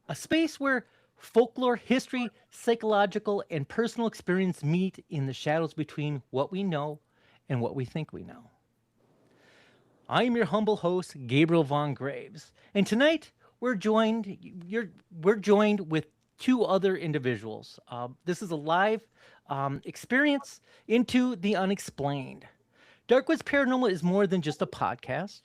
a space where folklore, history, psychological, and personal experience meet in the shadows between what we know and what we think we know. I'm your humble host, Gabriel Von Graves, and tonight we're joined with two other individuals. This is a live experience into the unexplained. Dark Woods Paranormal is more than just a podcast.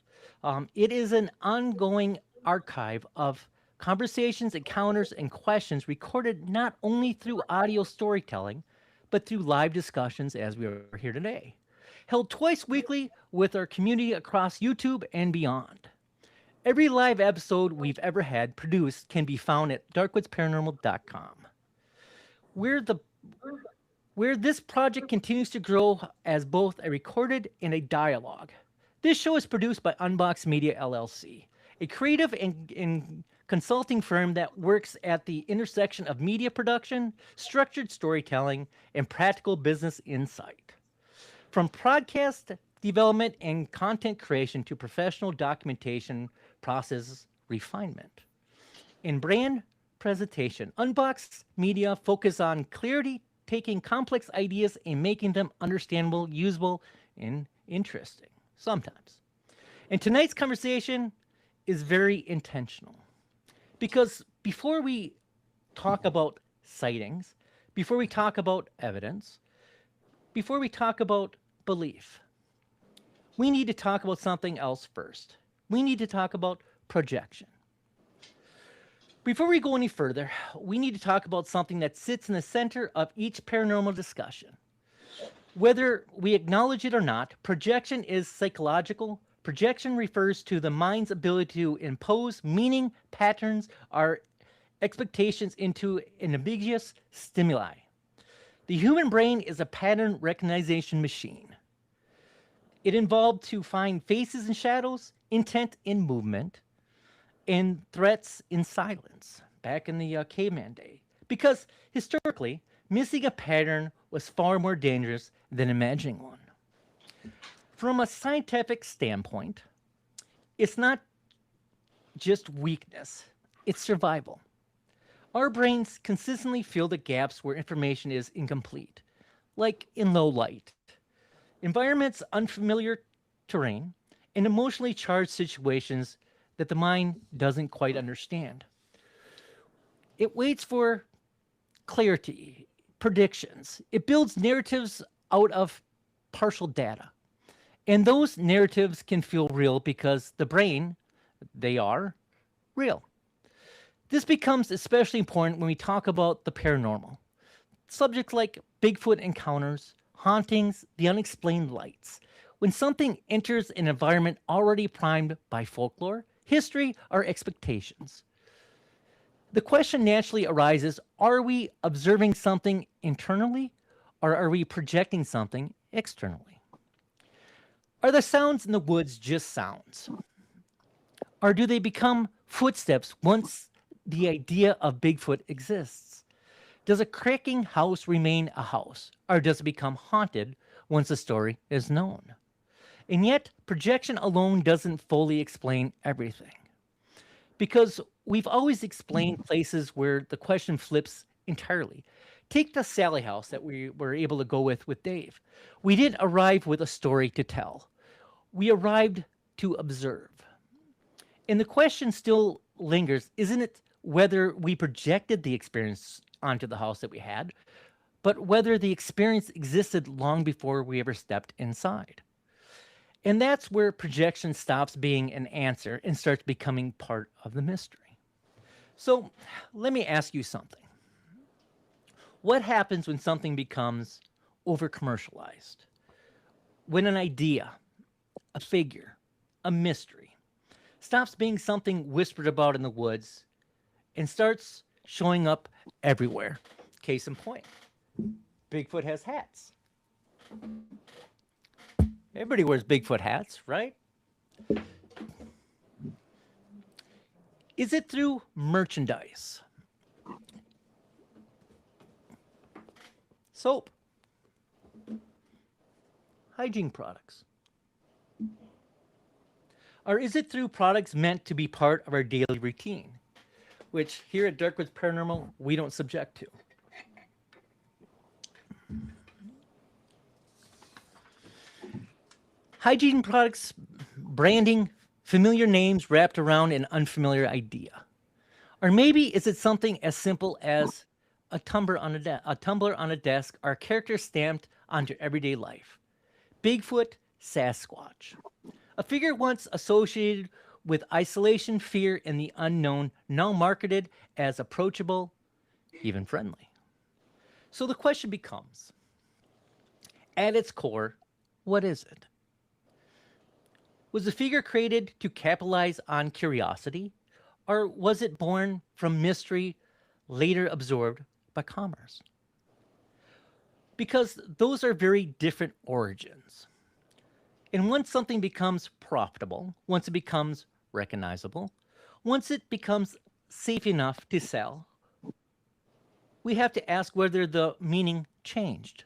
It is an ongoing archive of conversations, encounters, and questions recorded not only through audio storytelling, but through live discussions as we are here today. Held twice weekly with our community across YouTube and beyond. Every live episode we've ever had produced can be found at darkwoods.paranormal.com. We're the where this project continues to grow as both a recorded and a dialogue. This show is produced by Unbox Media LLC, a creative and consulting firm that works at the intersection of media production, structured storytelling, and practical business insight. From podcast development and content creation to professional documentation process refinement. In brand presentation, Unbox Media focus on clarity, taking complex ideas and making them understandable, usable, and interesting sometimes. And tonight's conversation is very intentional because before we talk about sightings, before we talk about evidence, before we talk about belief, we need to talk about something else first. We need to talk about projection. Before we go any further, we need to talk about something that sits in the center of each paranormal discussion. Whether we acknowledge it or not, projection is psychological. Projection refers to the mind's ability to impose meaning, patterns, or expectations into an ambiguous stimuli. The human brain is a pattern recognition machine. It involved to find faces in shadows, intent in movement, and threats in silence back in the caveman day. Because historically, missing a pattern was far more dangerous than imagining one. From a scientific standpoint, it's not just weakness, it's survival. Our brains consistently fill the gaps where information is incomplete, like in low light, environments, unfamiliar terrain, and emotionally charged situations that the mind doesn't quite understand. It waits for clarity, predictions. It builds narratives out of partial data. And those narratives can feel real because the brain, they are real. This becomes especially important when we talk about the paranormal. Subjects like Bigfoot encounters, hauntings, the unexplained lights. When something enters an environment already primed by folklore, history, or expectations, the question naturally arises, are we observing something internally or are we projecting something externally? Are the sounds in the woods just sounds? Or do they become footsteps once the idea of Bigfoot exists? Does a cracking house remain a house, or does it become haunted once the story is known? And yet, projection alone doesn't fully explain everything. Because we've always explained places where the question flips entirely. Take the Sally House that we were able to go with Dave. We didn't arrive with a story to tell. We arrived to observe. And the question still lingers, isn't it whether we projected the experience onto the house that we had, but whether the experience existed long before we ever stepped inside. And that's where projection stops being an answer and starts becoming part of the mystery. So let me ask you something. What happens when something becomes over commercialized? When an idea, a figure, a mystery stops being something whispered about in the woods and starts showing up everywhere. Case in point, Bigfoot has hats. Everybody wears Bigfoot hats, right? Is it through merchandise? Soap? Hygiene products? Or is it through products meant to be part of our daily routine? which here at Dark Woods Paranormal, we don't subject to. Hygiene products, branding, familiar names wrapped around an unfamiliar idea. Or maybe is it something as simple as a tumbler on a desk, or a character stamped onto everyday life. Bigfoot, Sasquatch. A figure once associated with isolation, fear, and the unknown, now marketed as approachable, even friendly. So the question becomes, at its core, what is it? Was the figure created to capitalize on curiosity, or was it born from mystery, later absorbed by commerce? Because those are very different origins. And once something becomes profitable, once it becomes recognizable, once it becomes safe enough to sell, we have to ask whether the meaning changed,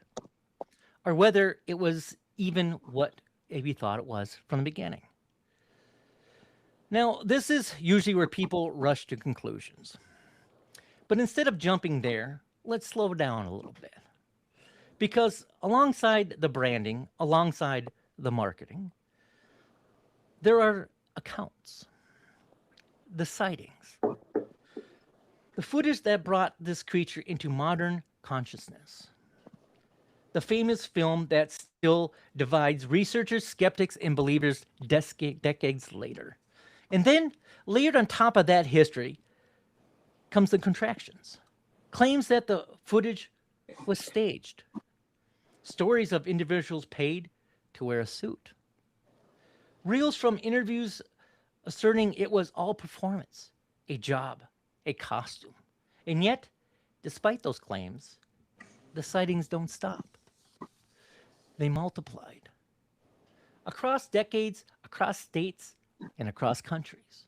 or whether it was even what we thought it was from the beginning. Now, this is usually where people rush to conclusions. But instead of jumping there, let's slow down a little bit. Because alongside the branding, alongside the marketing, there are accounts, the sightings, the footage that brought this creature into modern consciousness. The famous film that still divides researchers, skeptics, and believers decades later. And then, layered on top of that history, comes the contractions. Claims that the footage was staged. Stories of individuals paid to wear a suit. Reels from interviews asserting it was all performance, a job, a costume. And yet, despite those claims, the sightings don't stop. They multiplied. Across decades, across states, and across countries.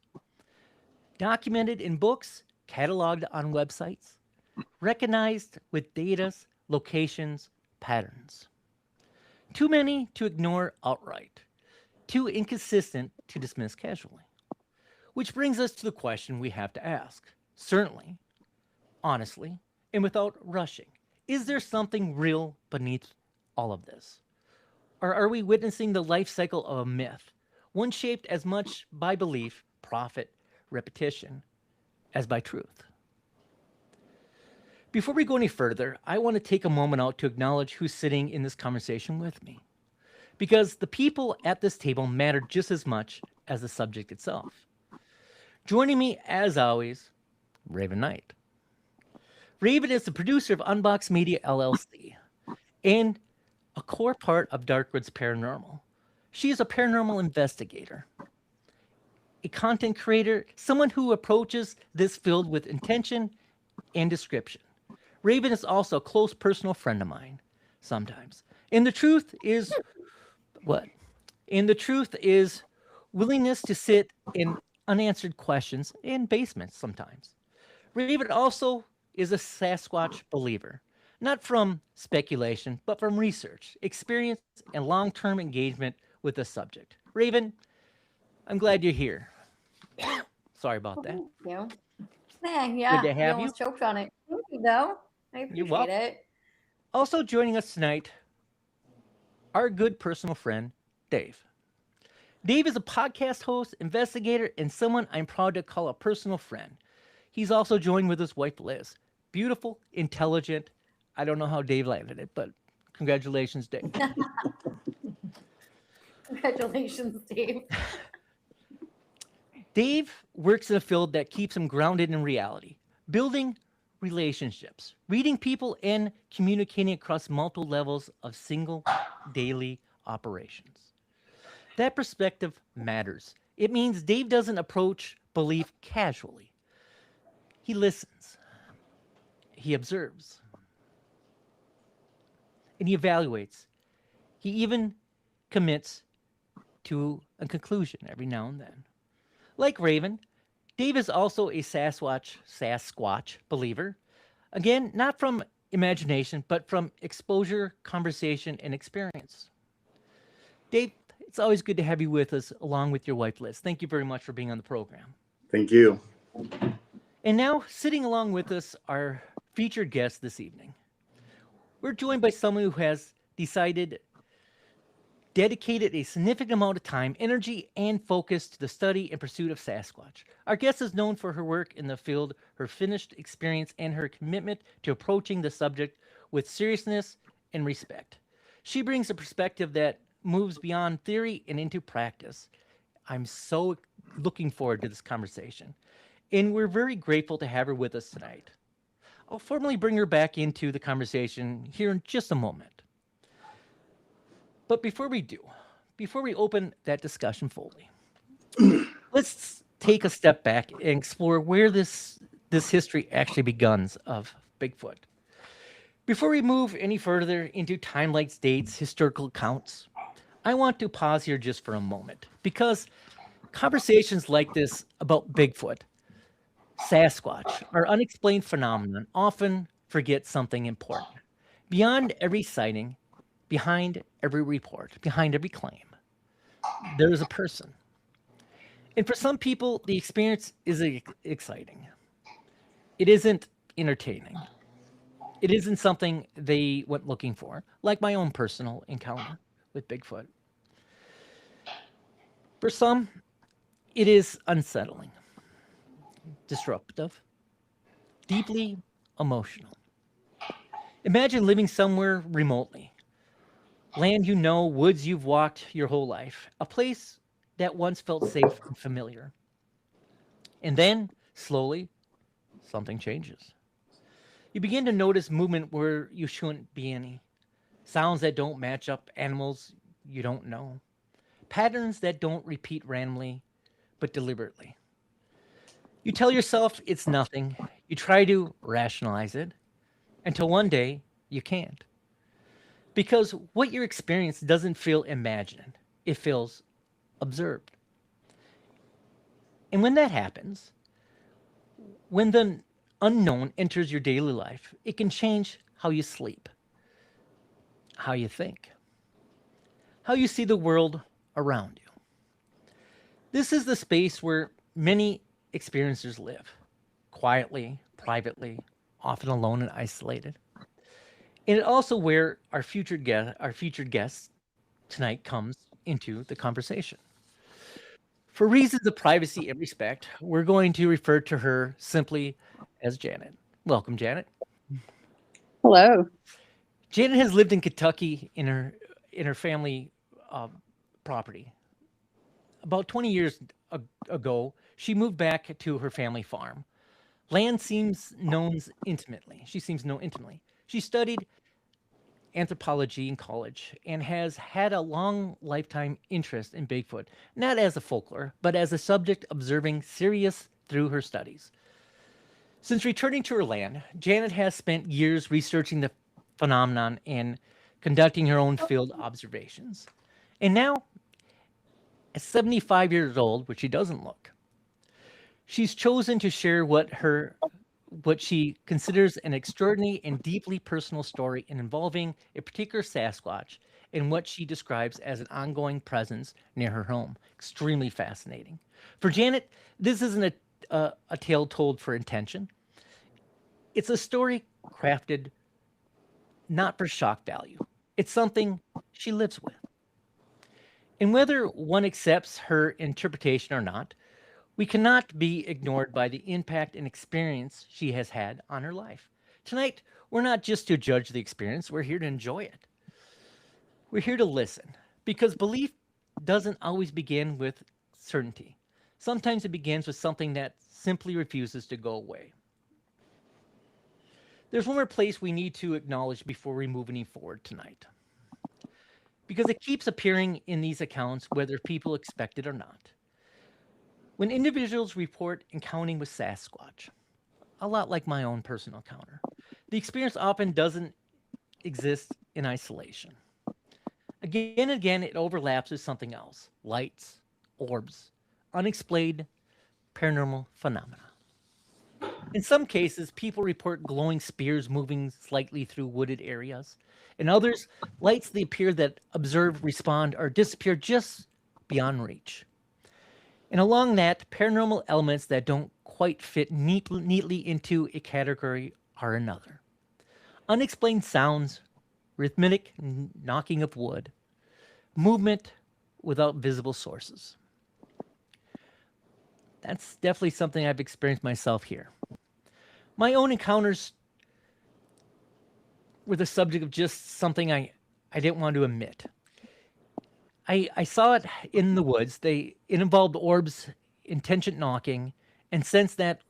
Documented in books, cataloged on websites, recognized with datas, locations, patterns. Too many to ignore outright, too inconsistent to dismiss casually. Which brings us to the question we have to ask. Certainly, honestly, and without rushing, is there something real beneath all of this? Or are we witnessing the life cycle of a myth, one shaped as much by belief, profit, repetition, as by truth? Before we go any further, I want to take a moment out to acknowledge who's sitting in this conversation with me. Because the people at this table matter just as much as the subject itself. Joining me, as always, Raven Knight. Raven is the producer of Unbox Media LLC and a core part of Dark Woods Paranormal. She is a paranormal investigator, a content creator, someone who approaches this field with intention and description. Raven is also a close personal friend of mine, sometimes. And the truth is, what? And the truth is willingness to sit in unanswered questions in basements sometimes. Raven also is a Sasquatch believer, not from speculation, but from research, experience, and long-term engagement with the subject. Raven, I'm glad you're here. Sorry about that. Thank you. Yeah, Good to you have you. almost choked on it. Thank you, though. I You're appreciate welcome. it. Also joining us tonight, our good personal friend, Dave. Dave is a podcast host, investigator, and someone I'm proud to call a personal friend. He's also joined with his wife, Liz. Beautiful, intelligent. I don't know how Dave landed it, but congratulations, Dave. Congratulations, Steve. Dave works in a field that keeps him grounded in reality, building relationships, reading people, and communicating across multiple levels of single daily operations. That perspective matters. It means Dave doesn't approach belief casually. He listens, he observes, and he evaluates. He even commits to a conclusion every now and then. Like Raven, Dave is also a Sasquatch believer. Again, not from imagination, but from exposure, conversation, and experience. Dave, it's always good to have you with us, along with your wife, Liz. Thank you very much for being on the program. Thank you. And now, sitting along with us, our featured guest this evening. We're joined by someone who has decided dedicated a significant amount of time, energy, and focus to the study and pursuit of Sasquatch. Our guest is known for her work in the field, her finished experience, and her commitment to approaching the subject with seriousness and respect. She brings a perspective that moves beyond theory and into practice. I'm so looking forward to this conversation, and we're very grateful to have her with us tonight. I'll formally bring her back into the conversation here in just a moment. But before we open that discussion fully, let's take a step back and explore where this history actually begins of Bigfoot. Before we move any further into timelines, dates, historical accounts, I want to pause here just for a moment because conversations like this about Bigfoot, Sasquatch, or unexplained phenomenon often forget something important. Beyond every sighting, behind every report, behind every claim, there is a person. And for some people, the experience is exciting. It isn't entertaining. It isn't something they went looking for, like my own personal encounter with Bigfoot. For some, it is unsettling, disruptive, deeply emotional. Imagine living somewhere remotely, land you know, woods you've walked your whole life, a place that once felt safe and familiar. And then, slowly, something changes. You begin to notice movement where you shouldn't be any, sounds that don't match up, animals you don't know, patterns that don't repeat randomly, but deliberately. You tell yourself it's nothing. You try to rationalize it until one day you can't. Because what you experience doesn't feel imagined, it feels observed. And when that happens, when the unknown enters your daily life, it can change how you sleep, how you think, how you see the world around you. This is the space where many experiencers live, quietly, privately, often alone and isolated. And it also where our featured guest tonight comes into the conversation. For reasons of privacy and respect, we're going to refer to her simply as Janet. Welcome, Janet. Hello. Janet has lived in Kentucky in her family uh, property. About 20 years ago, she moved back to her family farm. Land seems known intimately. She seems to know intimately. She studied anthropology in college and has had a long lifetime interest in Bigfoot, not as a folklore, but as a subject observing serious through her studies. Since returning to her land, Janet has spent years researching the phenomenon and conducting her own field observations. And now, at 75 years old, which she doesn't look, she's chosen to share what she considers an extraordinary and deeply personal story involving a particular Sasquatch and what she describes as an ongoing presence near her home. Extremely fascinating. For Janet, this isn't a tale told for intention. It's a story crafted not for shock value. It's something she lives with. And whether one accepts her interpretation or not, we cannot be ignored by the impact and experience she has had on her life. Tonight, we're not just to judge the experience, we're here to enjoy it. We're here to listen because belief doesn't always begin with certainty. Sometimes it begins with something that simply refuses to go away. There's one more place we need to acknowledge before we move any forward tonight because it keeps appearing in these accounts whether people expect it or not. When individuals report encountering with Sasquatch, a lot like my own personal encounter, the experience often doesn't exist in isolation. Again and again, it overlaps with something else lights, orbs, unexplained paranormal phenomena. In some cases, people report glowing spears moving slightly through wooded areas. In others, lights that appear that observe, respond, or disappear just beyond reach. And along that, paranormal elements that don't quite fit neatly into a category or another. Unexplained sounds, rhythmic knocking of wood, movement without visible sources. That's definitely something I've experienced myself here. My own encounters were the subject of just something I didn't want to admit. I saw it in the woods. It involved orbs, intention knocking, and sensed that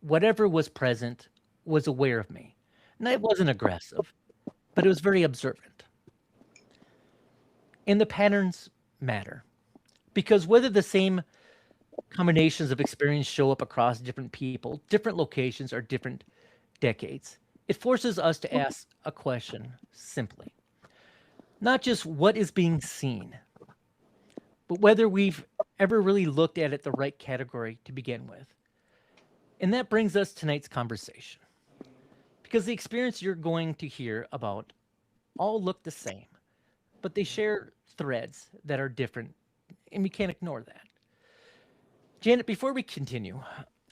whatever was present was aware of me. And it wasn't aggressive, but it was very observant. And the patterns matter because whether the same combinations of experience show up across different people, different locations, or different decades, it forces us to ask a question simply. Not just what is being seen, but whether we've ever really looked at it the right category to begin with. And that brings us to tonight's conversation. Because the experience you're going to hear about all look the same, but they share threads that are different, and we can't ignore that. Janet, before we continue,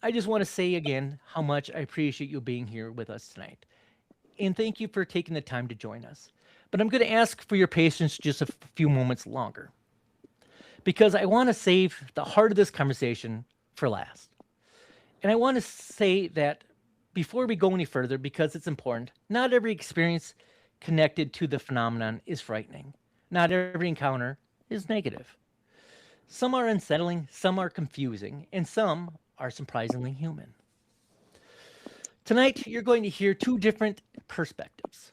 I just want to say again how much I appreciate you being here with us tonight. And thank you for taking the time to join us. But I'm going to ask for your patience just a few moments longer because I want to save the heart of this conversation for last. And I want to say that before we go any further, because it's important, not every experience connected to the phenomenon is frightening. Not every encounter is negative. Some are unsettling, some are confusing, and some are surprisingly human. Tonight, you're going to hear two different perspectives.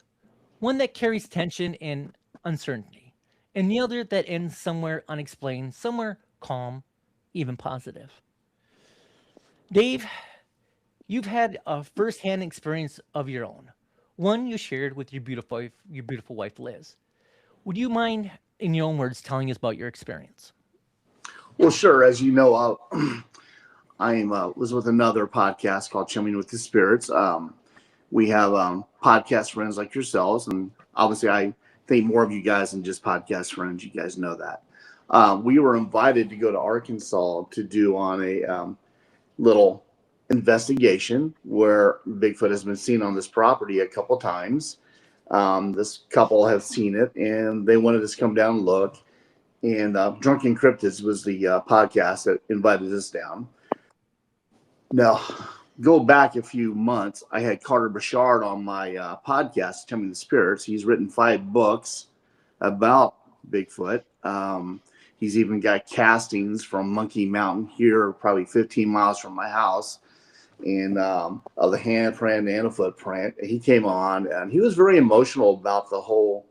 One that carries tension and uncertainty, and the other that ends somewhere unexplained, somewhere calm, even positive. Dave, you've had a first-hand experience of your own, one you shared with your beautiful wife, Liz. Would you mind, in your own words, telling us about your experience? Well, sure. As you know, was with another podcast called Chumming with the Spirits. We have podcast friends like yourselves, and obviously I think more of you guys than just podcast friends. You guys know that. We were invited to go to Arkansas to do on a little investigation where Bigfoot has been seen on this property a couple times. This couple have seen it, and they wanted us to come down and look. And Drunken Cryptids was the podcast that invited us down. Now, go back a few months, I had Carter Bashard on my podcast, Chumming the Spirits. He's written 5 books about Bigfoot. He's even got castings from Monkey Mountain here, probably 15 miles from my house, and of the handprint and a footprint. He came on, and he was very emotional about the whole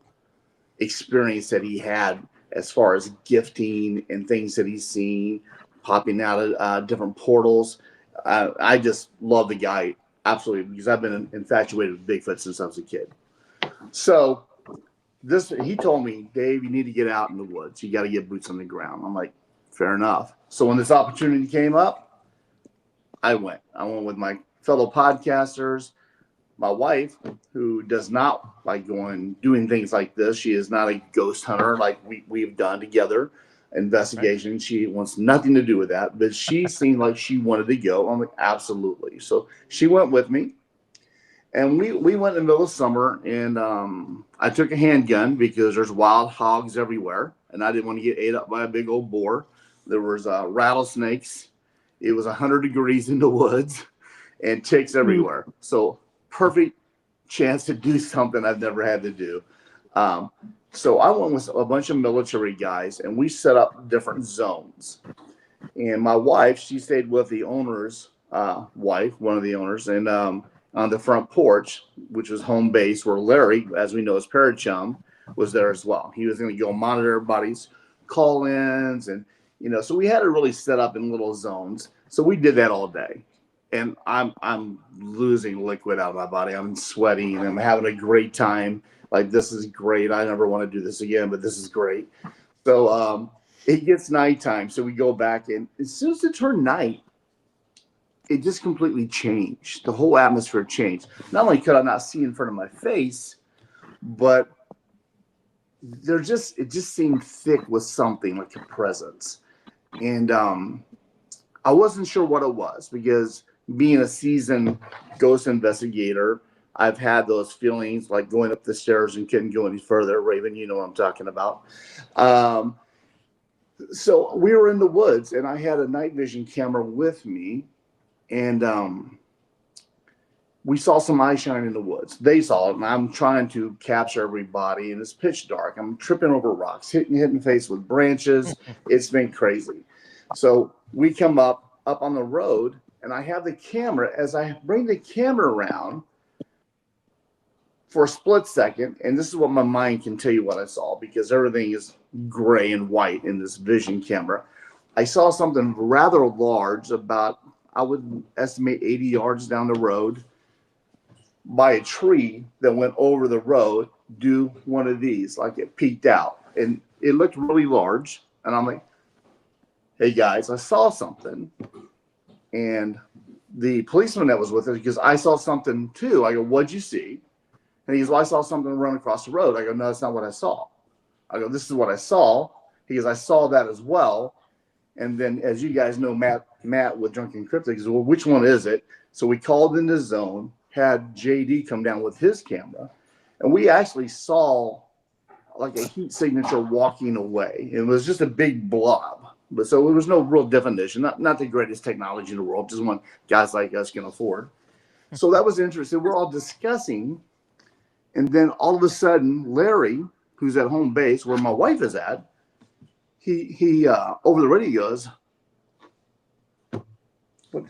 experience that he had as far as gifting and things that he's seen popping out of different portals. I just love the guy absolutely because I've been infatuated with Bigfoot since I was a kid. So he told me, Dave, you need to get out in the woods. You got to get boots on the ground. I'm like, fair enough. So when this opportunity came up, I went with my fellow podcasters. My wife, who does not like doing things like this, she is not a ghost hunter like we've done together. Investigation. Right. She wants nothing to do with that, but she seemed like she wanted to go. I'm like, absolutely. So she went with me, and we went in the middle of summer, and I took a handgun because there's wild hogs everywhere, and I didn't want to get ate up by a big old boar. There was rattlesnakes. It was 100 degrees in the woods, and ticks everywhere. So perfect chance to do something I've never had to do. So I went with a bunch of military guys, and we set up different zones. And my wife, she stayed with the owner's wife, one of the owners, and on the front porch, which was home base, where Larry, as we know, as Parachum, was there as well. He was going to go monitor everybody's call-ins, and so we had it really set up in little zones. So we did that all day. And I'm losing liquid out of my body. I'm sweating, and I'm having a great time. Like, this is great. I never want to do this again, but this is great. So it gets nighttime. So we go back, and as soon as it turned night, it just completely changed. The whole atmosphere changed. Not only could I not see in front of my face, but it just seemed thick with something like a presence. And I wasn't sure what it was because being a seasoned ghost investigator, I've had those feelings like going up the stairs and couldn't go any further. Raven, you know what I'm talking about. Um, so we were in the woods and I had a night vision camera with me, and we saw some eye shine in the woods. They saw it, and I'm trying to capture everybody, and it's pitch dark. I'm tripping over rocks, hitting the face with branches. It's been crazy. So we come up on the road, and I have the camera. As I bring the camera around for a split second, and this is what my mind can tell you what I saw because everything is gray and white in this vision camera. I saw something rather large, about, I would estimate 80 yards down the road, by a tree that went over the road, do one of these, like it peeked out, and it looked really large. And I'm like, hey guys, I saw something. And the policeman that was with us, because I saw something too. I go, what'd you see? And he goes, well, I saw something run across the road. I go, no, that's not what I saw. I go, this is what I saw. He goes, I saw that as well. And then, as you guys know, Matt with Drunken Cryptic goes, well, which one is it? So we called in the zone, had JD come down with his camera, and we actually saw like a heat signature walking away. It was just a big blob, but so there was no real definition. Not the greatest technology in the world, just one guys like us can afford. So that was interesting. We're all discussing, and then all of a sudden, Larry, who's at home base where my wife is at, he over the radio goes,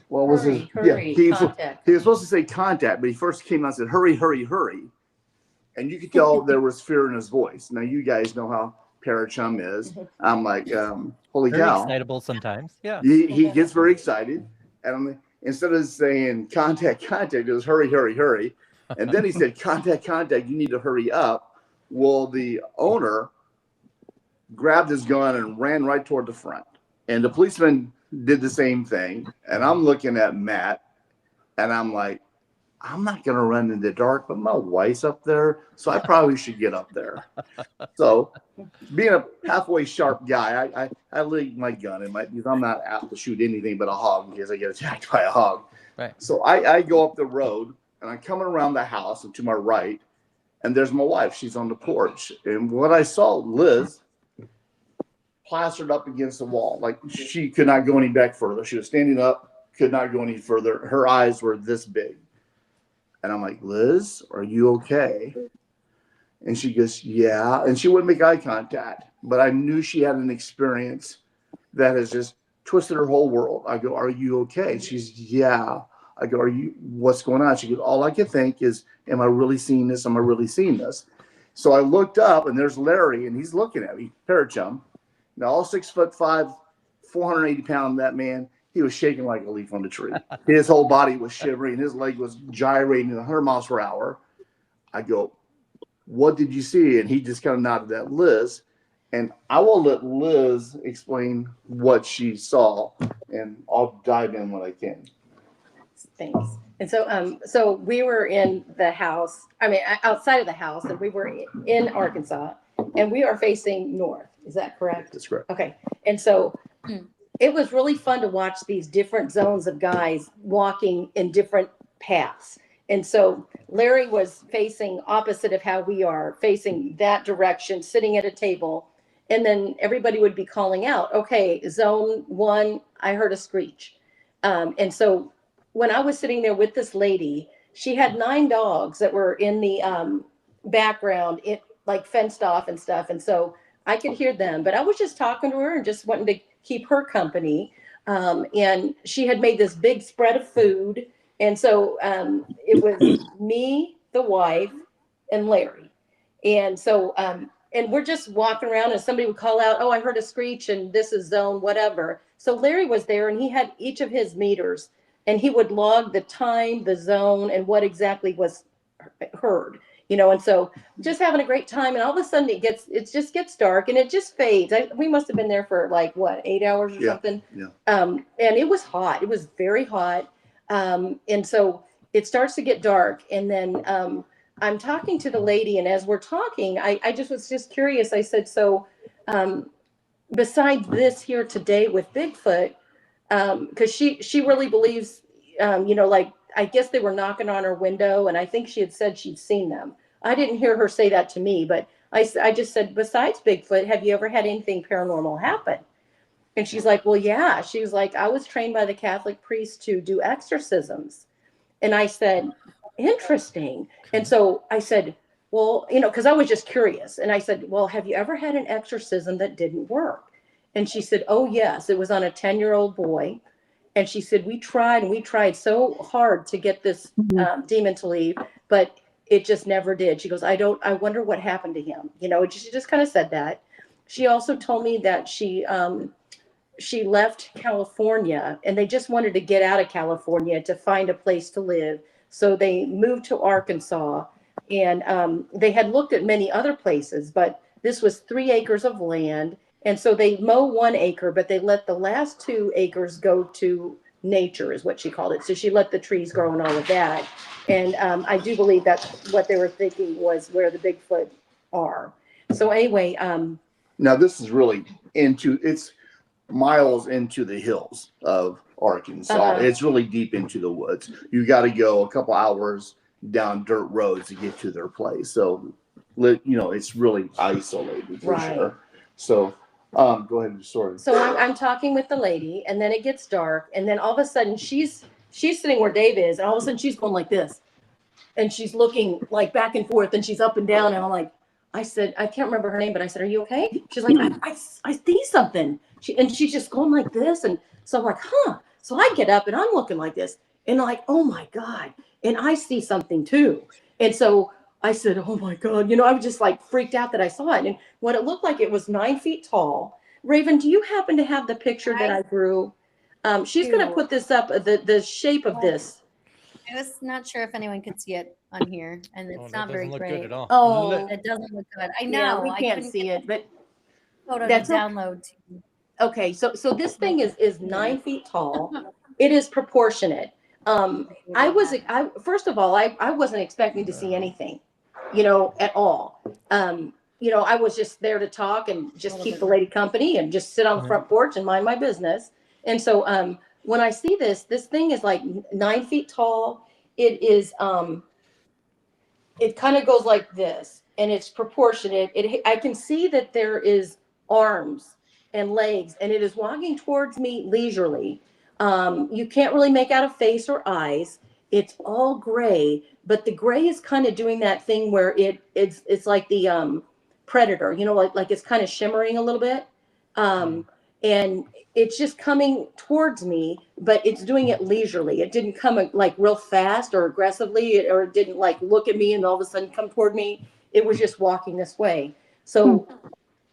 what was it? Hurry, He contact. was supposed to say contact, but he first came out and said, hurry, hurry, hurry. And you could tell there was fear in his voice. Now, you guys know how Parachum is. I'm like, holy Very cow. excitable sometimes. Yeah. He gets very excited. And instead of saying contact, it was hurry, hurry, hurry. And then he said, contact, you need to hurry up. Well, the owner grabbed his gun and ran right toward the front. And the policeman did the same thing. And I'm looking at Matt, and I'm like, I'm not going to run in the dark, but my wife's up there, so I probably should get up there. So being a halfway sharp guy, I leave my gun in my, because I'm not out to shoot anything but a hog in case I get attacked by a hog. Right. So I go up the road, and I'm coming around the house, and to my right, and there's my wife. She's on the porch. And what I saw, Liz plastered up against the wall. Like she could not go any back further. She was standing up, could not go any further. Her eyes were this big. And I'm like, Liz, are you okay? And she goes, yeah. And she wouldn't make eye contact. But I knew she had an experience that has just twisted her whole world. I go, are you okay? She's, yeah. I go, what's going on? She goes, all I can think is, am I really seeing this? Am I really seeing this? So I looked up, and there's Larry, and he's looking at me, Parachum. Now, all 6'5", 480-pound, that man, he was shaking like a leaf on the tree. His whole body was shivering. His leg was gyrating at 100 miles per hour. I go, what did you see? And he just kind of nodded at Liz. And I will let Liz explain what she saw, and I'll dive in when I can. Thanks. And so we were in the house, outside of the house, and we were in Arkansas, and we are facing north. Is that correct? That's correct. Okay. And so it was really fun to watch these different zones of guys walking in different paths. And so Larry was facing opposite of how we are, facing that direction, sitting at a table. And then everybody would be calling out, okay, zone 1, I heard a screech. And so when I was sitting there with this lady, she had 9 dogs that were in the background, like fenced off and stuff. And so I could hear them, but I was just talking to her and just wanting to keep her company. And she had made this big spread of food. And so it was me, the wife, and Larry. And so, and we're just walking around, and somebody would call out, oh, I heard a screech, and this is zone whatever. So Larry was there, and he had each of his meters, and he would log the time, the zone, and what exactly was heard. And so just having a great time, and all of a sudden it just gets dark, and it just fades. We must have been there for like 8 hours or something. Yeah. And it was hot. It was very hot. And so it starts to get dark, and then I'm talking to the lady, and as we're talking, I just was just curious. I said, so besides this here today with Bigfoot, because she really believes, like I guess they were knocking on her window, and I think she had said she'd seen them. I didn't hear her say that to me, but I just said, besides Bigfoot, have you ever had anything paranormal happen? And she's like, well, yeah. She was like, I was trained by the Catholic priest to do exorcisms. And I said, interesting. And so I said, well, because I was just curious. And I said, well, have you ever had an exorcism that didn't work? And she said, oh, yes. It was on a 10-year-old boy. And she said, we tried so hard to get this demon to leave, but it just never did. She goes, I wonder what happened to him. She just kind of said that. She also told me that she left California and they just wanted to get out of California to find a place to live. So they moved to Arkansas, and they had looked at many other places, but this was 3 acres of land. And so they mow 1 acre, but they let the last 2 acres go to nature, is what she called it. So she let the trees grow and all of that. And I do believe that's what they were thinking was where the Bigfoot are. So anyway. Now this is really it's miles into the hills of Arkansas. It's really deep into the woods. You got to go a couple hours down dirt roads to get to their place. So, it's really isolated for sure. So, go ahead. Sorry. So I'm talking with the lady, and then it gets dark, and then all of a sudden she's sitting where Dave is, and all of a sudden she's going like this, and she's looking like back and forth, and she's up and down, and I'm like, I said, I can't remember her name, but I said, are you okay? She's like, I see something. She's just going like this, and so I'm like, huh. So I get up and I'm looking like this, and I'm like, oh my God, and I see something too, and so I said, oh my God, I was just like freaked out that I saw it. And what it looked like, it was 9 feet tall. Raven, do you happen to have the picture that I drew? She's going to put this up, the shape of this. I was not sure if anyone could see it on here, and it's not very look great. good at all. Oh, it doesn't look good. I know. yeah, we can't see it, but photo that's to download. okay. So this thing is 9 feet tall. It is proportionate. First of all, I wasn't expecting to see anything, at all. I was just there to talk and just keep the lady company and just sit on the front porch and mind my business. And so when I see this thing is like 9 feet tall. It is it kind of goes like this, and it's proportionate. I can see that there is arms and legs, and it is walking towards me leisurely. You can't really make out a face or eyes. It's all gray, but the gray is kind of doing that thing where it's like the predator, like it's kind of shimmering a little bit. And it's just coming towards me, but it's doing it leisurely. It didn't come like real fast or aggressively, or it didn't like look at me and all of a sudden come toward me. It was just walking this way. So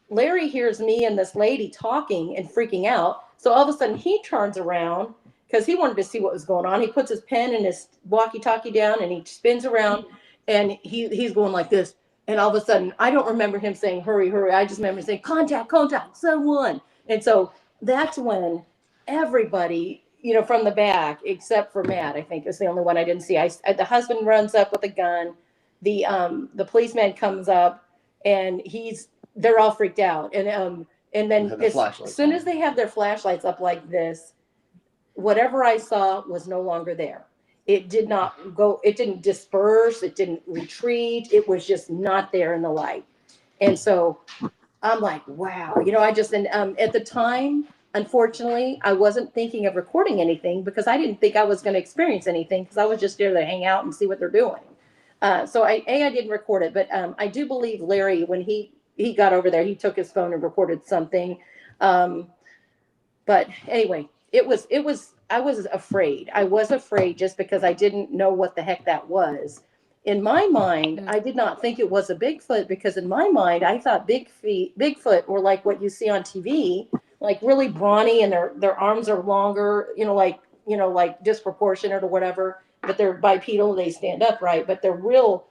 Larry hears me and this lady talking and freaking out. So all of a sudden he turns around because he wanted to see what was going on. He puts his pen and his walkie-talkie down and he spins around, and he's going like this. And all of a sudden, I don't remember him saying, hurry, hurry. I just remember saying, contact someone. And so that's when everybody, from the back, except for Matt, I think is the only one I didn't see. The husband runs up with a gun. The policeman comes up, and they're all freaked out. And then as soon as they have their flashlights up like this, whatever I saw was no longer there. It did not go, it didn't disperse, it didn't retreat, it was just not there in the light. And so I'm like, wow, at the time, unfortunately, I wasn't thinking of recording anything because I didn't think I was going to experience anything, because I was just there to hang out and see what they're doing. So I didn't record it, but I do believe Larry, when he got over there, he took his phone and recorded something. But anyway, I was afraid. I was afraid just because I didn't know what the heck that was. In my mind, I did not think it was a Bigfoot, because in my mind, I thought Bigfoot were like what you see on TV, like really brawny, and their arms are longer, like disproportionate or whatever, but they're bipedal, they stand upright, but they're real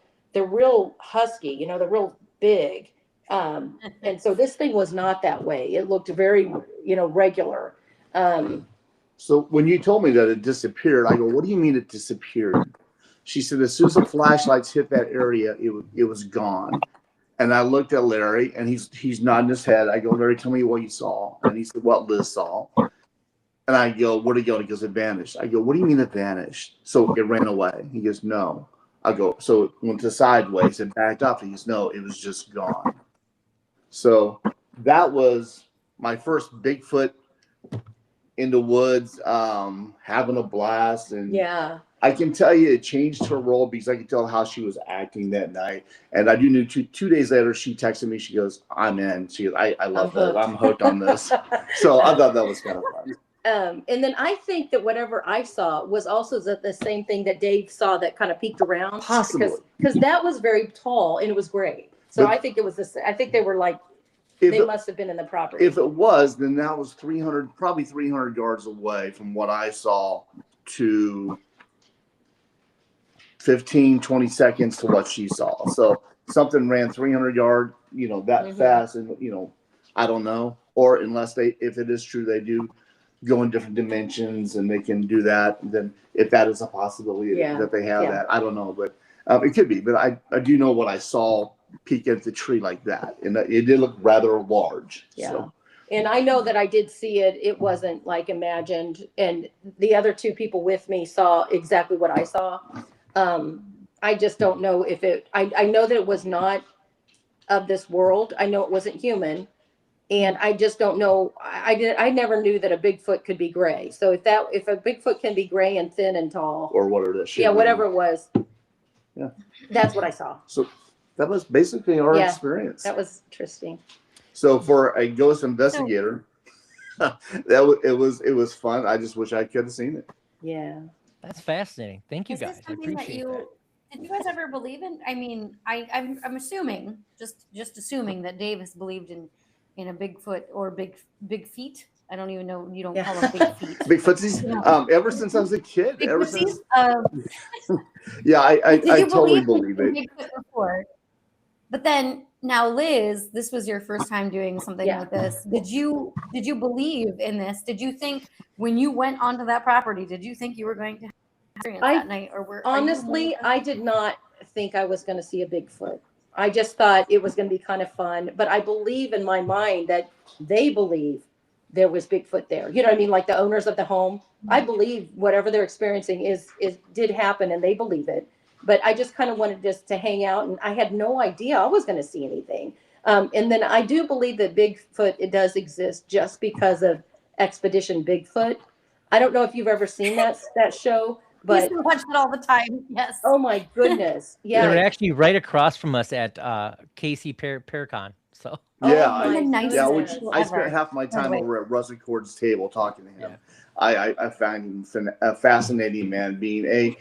husky, they're real big. And so this thing was not that way. It looked very, regular. So when you told me that it disappeared, I go, what do you mean it disappeared? She said, as soon as the flashlights hit that area, it was gone. And I looked at Larry, and he's nodding his head. I go, Larry, tell me what you saw. And he said, what Liz saw. And And I go, where'd it go? And he goes, it vanished. I go, what do you mean it vanished? So it ran away. He goes, no. I go, so it went to sideways and backed up. He goes, no, it was just gone. So that was my first Bigfoot in the woods, having a blast. And Yeah. I can tell you it changed her role because I could tell how she was acting that night. And I do know 2 days later, she texted me. She goes, I'm in. She goes, I love that. I'm hooked on this. So I thought that was kind of fun. And then I think that whatever I saw was also the same thing that Dave saw that kind of peeked around. Possibly. Because that was very tall and it was gray. So I think it was this. I think they were like, they must have been in the property. If it was, then that was probably 300 yards away from what I saw to 15, 20 seconds to what she saw. So something ran 300 yard, that fast. And, I don't know. Or unless if it is true, they do go in different dimensions and they can do that. Then if that is a possibility that they have that, I don't know, but it could be. But I do know what I saw peek at the tree like that, and it did look rather large. Yeah. So. And I know that I did see it. It wasn't like imagined. And the other two people with me saw exactly what I saw. I just don't know if I know that it was not of this world. I know it wasn't human. And I just don't know. I never knew that a Bigfoot could be gray. So if a Bigfoot can be gray and thin and tall, Or whatever that shit. yeah, whatever it was, yeah, that's what I saw. So that was basically our experience. That was interesting. So for a ghost investigator, it was fun. I just wish I could have seen it. Yeah, That's fascinating. Thank you, Is guys. this I something that appreciate that. did you guys ever believe in? I mean, I'm assuming, just assuming that Dave has believed in a Bigfoot or big feet. I don't even know. You don't call them big feet. Bigfootsies. Ever since I was a kid. Big Ever footsies? since. Yeah, I totally believe it. Bigfoot before? But then now, Liz, this was your first time doing something like this. Did you believe in this? Did you think when you went onto that property, did you think you were going to experience that night, or honestly, I did not think I was going to see a Bigfoot. I just thought it was going to be kind of fun. But I believe in my mind that they believe there was Bigfoot there. You know what I mean? Like the owners of the home. I believe whatever they're experiencing did happen, and they believe it. But I just kind of wanted just to hang out, and I had no idea I was going to see anything. And then I do believe that Bigfoot, it does exist just because of Expedition Bigfoot. I don't know if you've ever seen that show, but I used to watch it all the time. Yes. Oh my goodness! Yeah, They're actually right across from us at KC Paracon. So yeah, I spent half my time over at Russell Cord's table talking to him. Yeah. I found him a fascinating man, being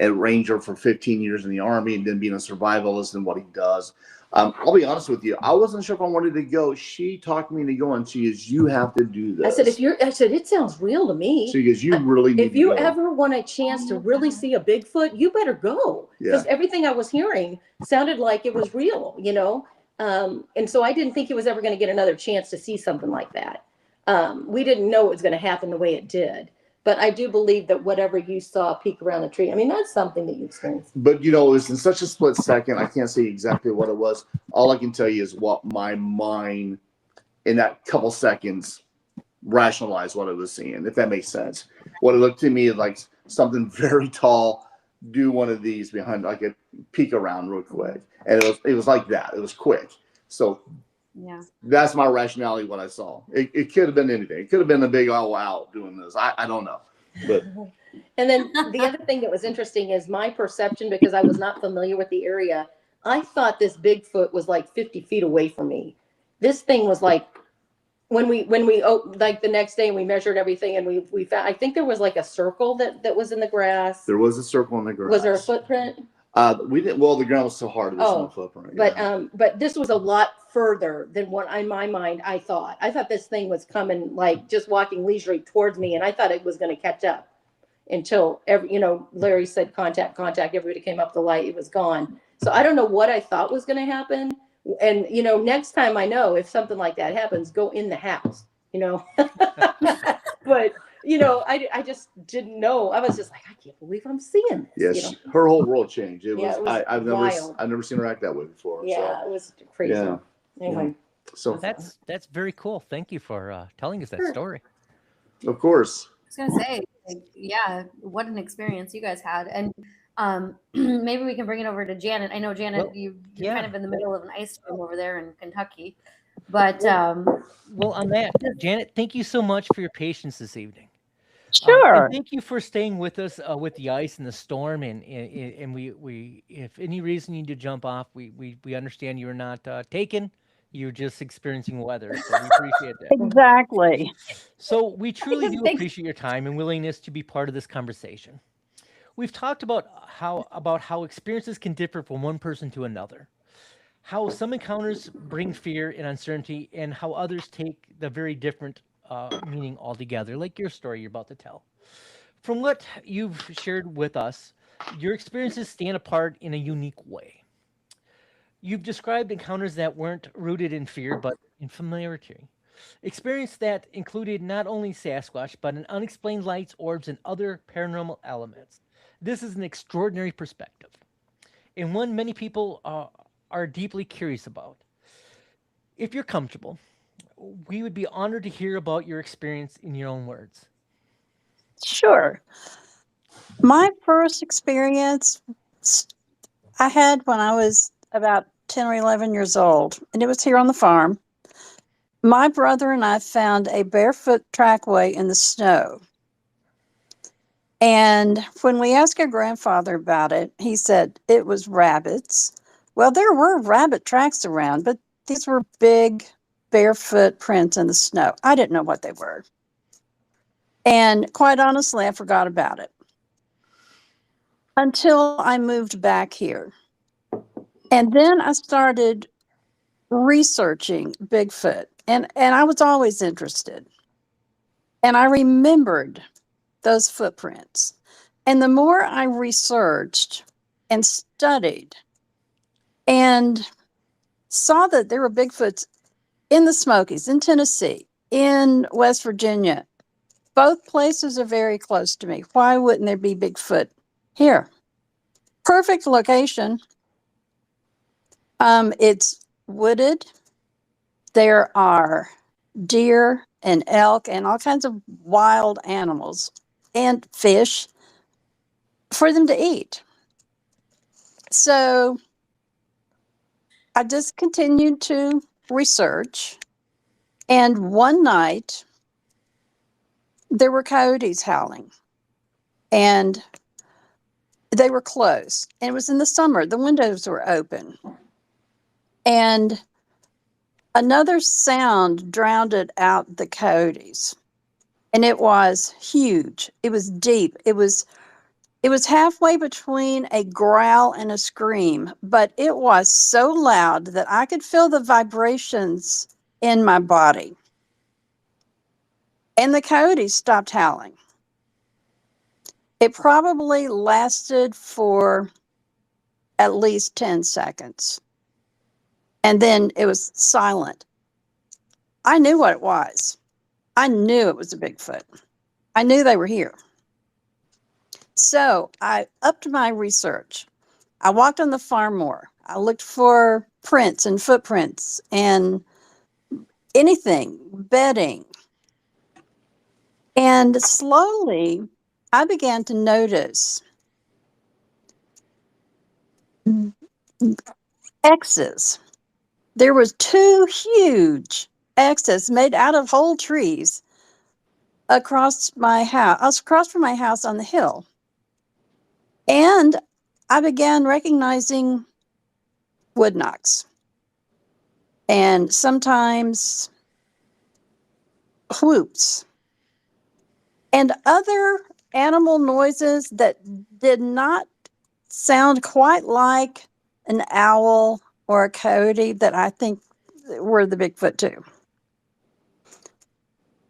a ranger for 15 years in the Army and then being a survivalist and what he does. I'll be honest with you. I wasn't sure if I wanted to go. She talked me into going. She goes, you have to do this. I said, it sounds real to me. She goes, you really need to go. If you ever want a chance to really see a Bigfoot, you better go. Because everything I was hearing sounded like it was real, and so I didn't think he was ever going to get another chance to see something like that. We didn't know it was going to happen the way it did. But I do believe that whatever you saw peek around the tree, I mean, that's something that you experienced. But, it was in such a split second. I can't say exactly what it was. All I can tell you is what my mind in that couple seconds rationalized what I was seeing, if that makes sense. What it looked to me like something very tall, do one of these behind, like a peek around real quick. And it was like that. It was quick. So that's my rationality, what I saw. It could have been anything. It could have been a big owl out doing this. I don't know. But and then the other thing that was interesting is my perception, because I was not familiar with the area. I thought this Bigfoot was like 50 feet away from me. This thing was like, when we like the next day and we measured everything and we found, I think there was like a circle that was in the grass. There was a circle in the grass. Was there a footprint? We didn't. Well, the ground was so hard. There was no footprint. But this was a lot further than what in my mind I thought. I thought this thing was coming, like just walking leisurely towards me, and I thought it was going to catch up until Larry said contact. Everybody came up the light. It was gone. So I don't know what I thought was going to happen. And next time I know if something like that happens, go in the house. But. I just didn't know. I was just like, I can't believe I'm seeing this. Yes, her whole world changed. It was. I've wild. never seen her act that way before. Yeah, it was crazy. Yeah. Anyway, so that's very cool. Thank you for telling us that story. Of course. was gonna say, like, yeah, what an experience you guys had, and maybe we can bring it over to Janet. I know Janet, Well, you're kind yeah. of in the middle of an ice storm over there in Kentucky, but Well, on that, Janet, thank you so much for your patience this evening. And Sure. thank you for staying with us with the ice and the storm. And we, if any reason you need to jump off, we understand you're not taken. You're just experiencing weather. So we appreciate that. Exactly. So we truly do Thanks. appreciate your time and willingness to be part of this conversation. We've talked about how experiences can differ from one person to another, how some encounters bring fear and uncertainty, and how others take the very different meaning altogether, like your story you're about to tell. From what you've shared with us, your experiences stand apart in a unique way. You've described encounters that weren't rooted in fear, but in familiarity. Experience that included not only Sasquatch, but an unexplained lights, orbs, and other paranormal elements. This is an extraordinary perspective, and one many people are deeply curious about. If you're comfortable, we would be honored to hear about your experience in your own words. Sure. My first experience I had when I was about 10 or 11 years old, and it was here on the farm. My brother and I found a barefoot trackway in the snow. And when we asked our grandfather about it, he said it was rabbits. Well, there were rabbit tracks around, but these were big barefoot prints in the snow. I didn't know what they were. And quite honestly, I forgot about it until I moved back here. And then I started researching Bigfoot, and I was always interested. And I remembered those footprints. And the more I researched and studied and saw that there were Bigfoots in the Smokies, in Tennessee, in West Virginia, both places are very close to me. Why wouldn't there be Bigfoot here? Perfect location. It's wooded. There are deer and elk and all kinds of wild animals and fish for them to eat. So I just continued to research. And one night there were coyotes howling and they were closed. And it was in the summer. The windows were open. And another sound drowned out the coyotes. And it was huge. It was deep. It was halfway between a growl and a scream, but it was so loud that I could feel the vibrations in my body. And the coyotes stopped howling. It probably lasted for at least 10 seconds. And then it was silent. I knew what it was. I knew it was a Bigfoot. I knew they were here. So I upped my research. I walked on the farm more. I looked for prints and footprints and anything, bedding. And slowly, I began to notice X's. There was two huge X's made out of whole trees across my house, across from my house on the hill. And I began recognizing wood knocks and sometimes whoops and other animal noises that did not sound quite like an owl or a coyote that I think were the Bigfoot too.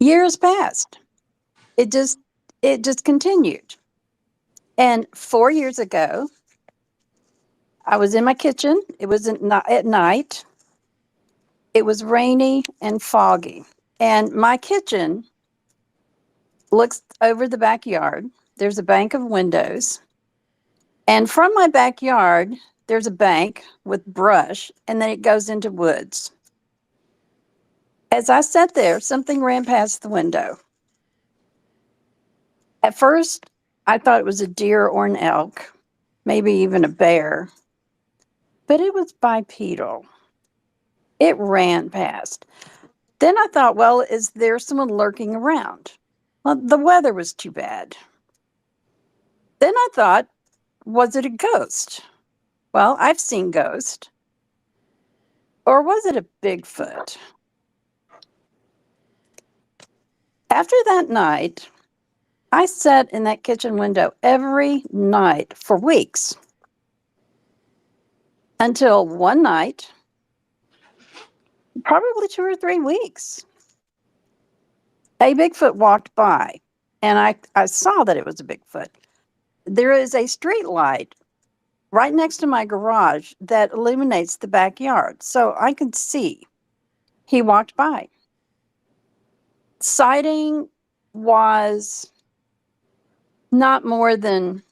Years passed. It just continued. And 4 years ago, I was in my kitchen. It was at night. It was rainy and foggy. And my kitchen looks over the backyard. There's a bank of windows. And from my backyard, there's a bank with brush, and then it goes into woods. As I sat there, something ran past the window. At first, I thought it was a deer or an elk, maybe even a bear, but it was bipedal. It ran past. Then I thought, well, is there someone lurking around? Well, the weather was too bad. Then I thought, was it a ghost? Well, I've seen ghosts. Or was it a Bigfoot? After that night, I sat in that kitchen window every night for weeks until one night, probably 2 or 3 weeks, a Bigfoot walked by and I saw that it was a Bigfoot. There is a street light right next to my garage that illuminates the backyard, so I could see he walked by. Sighting was not more than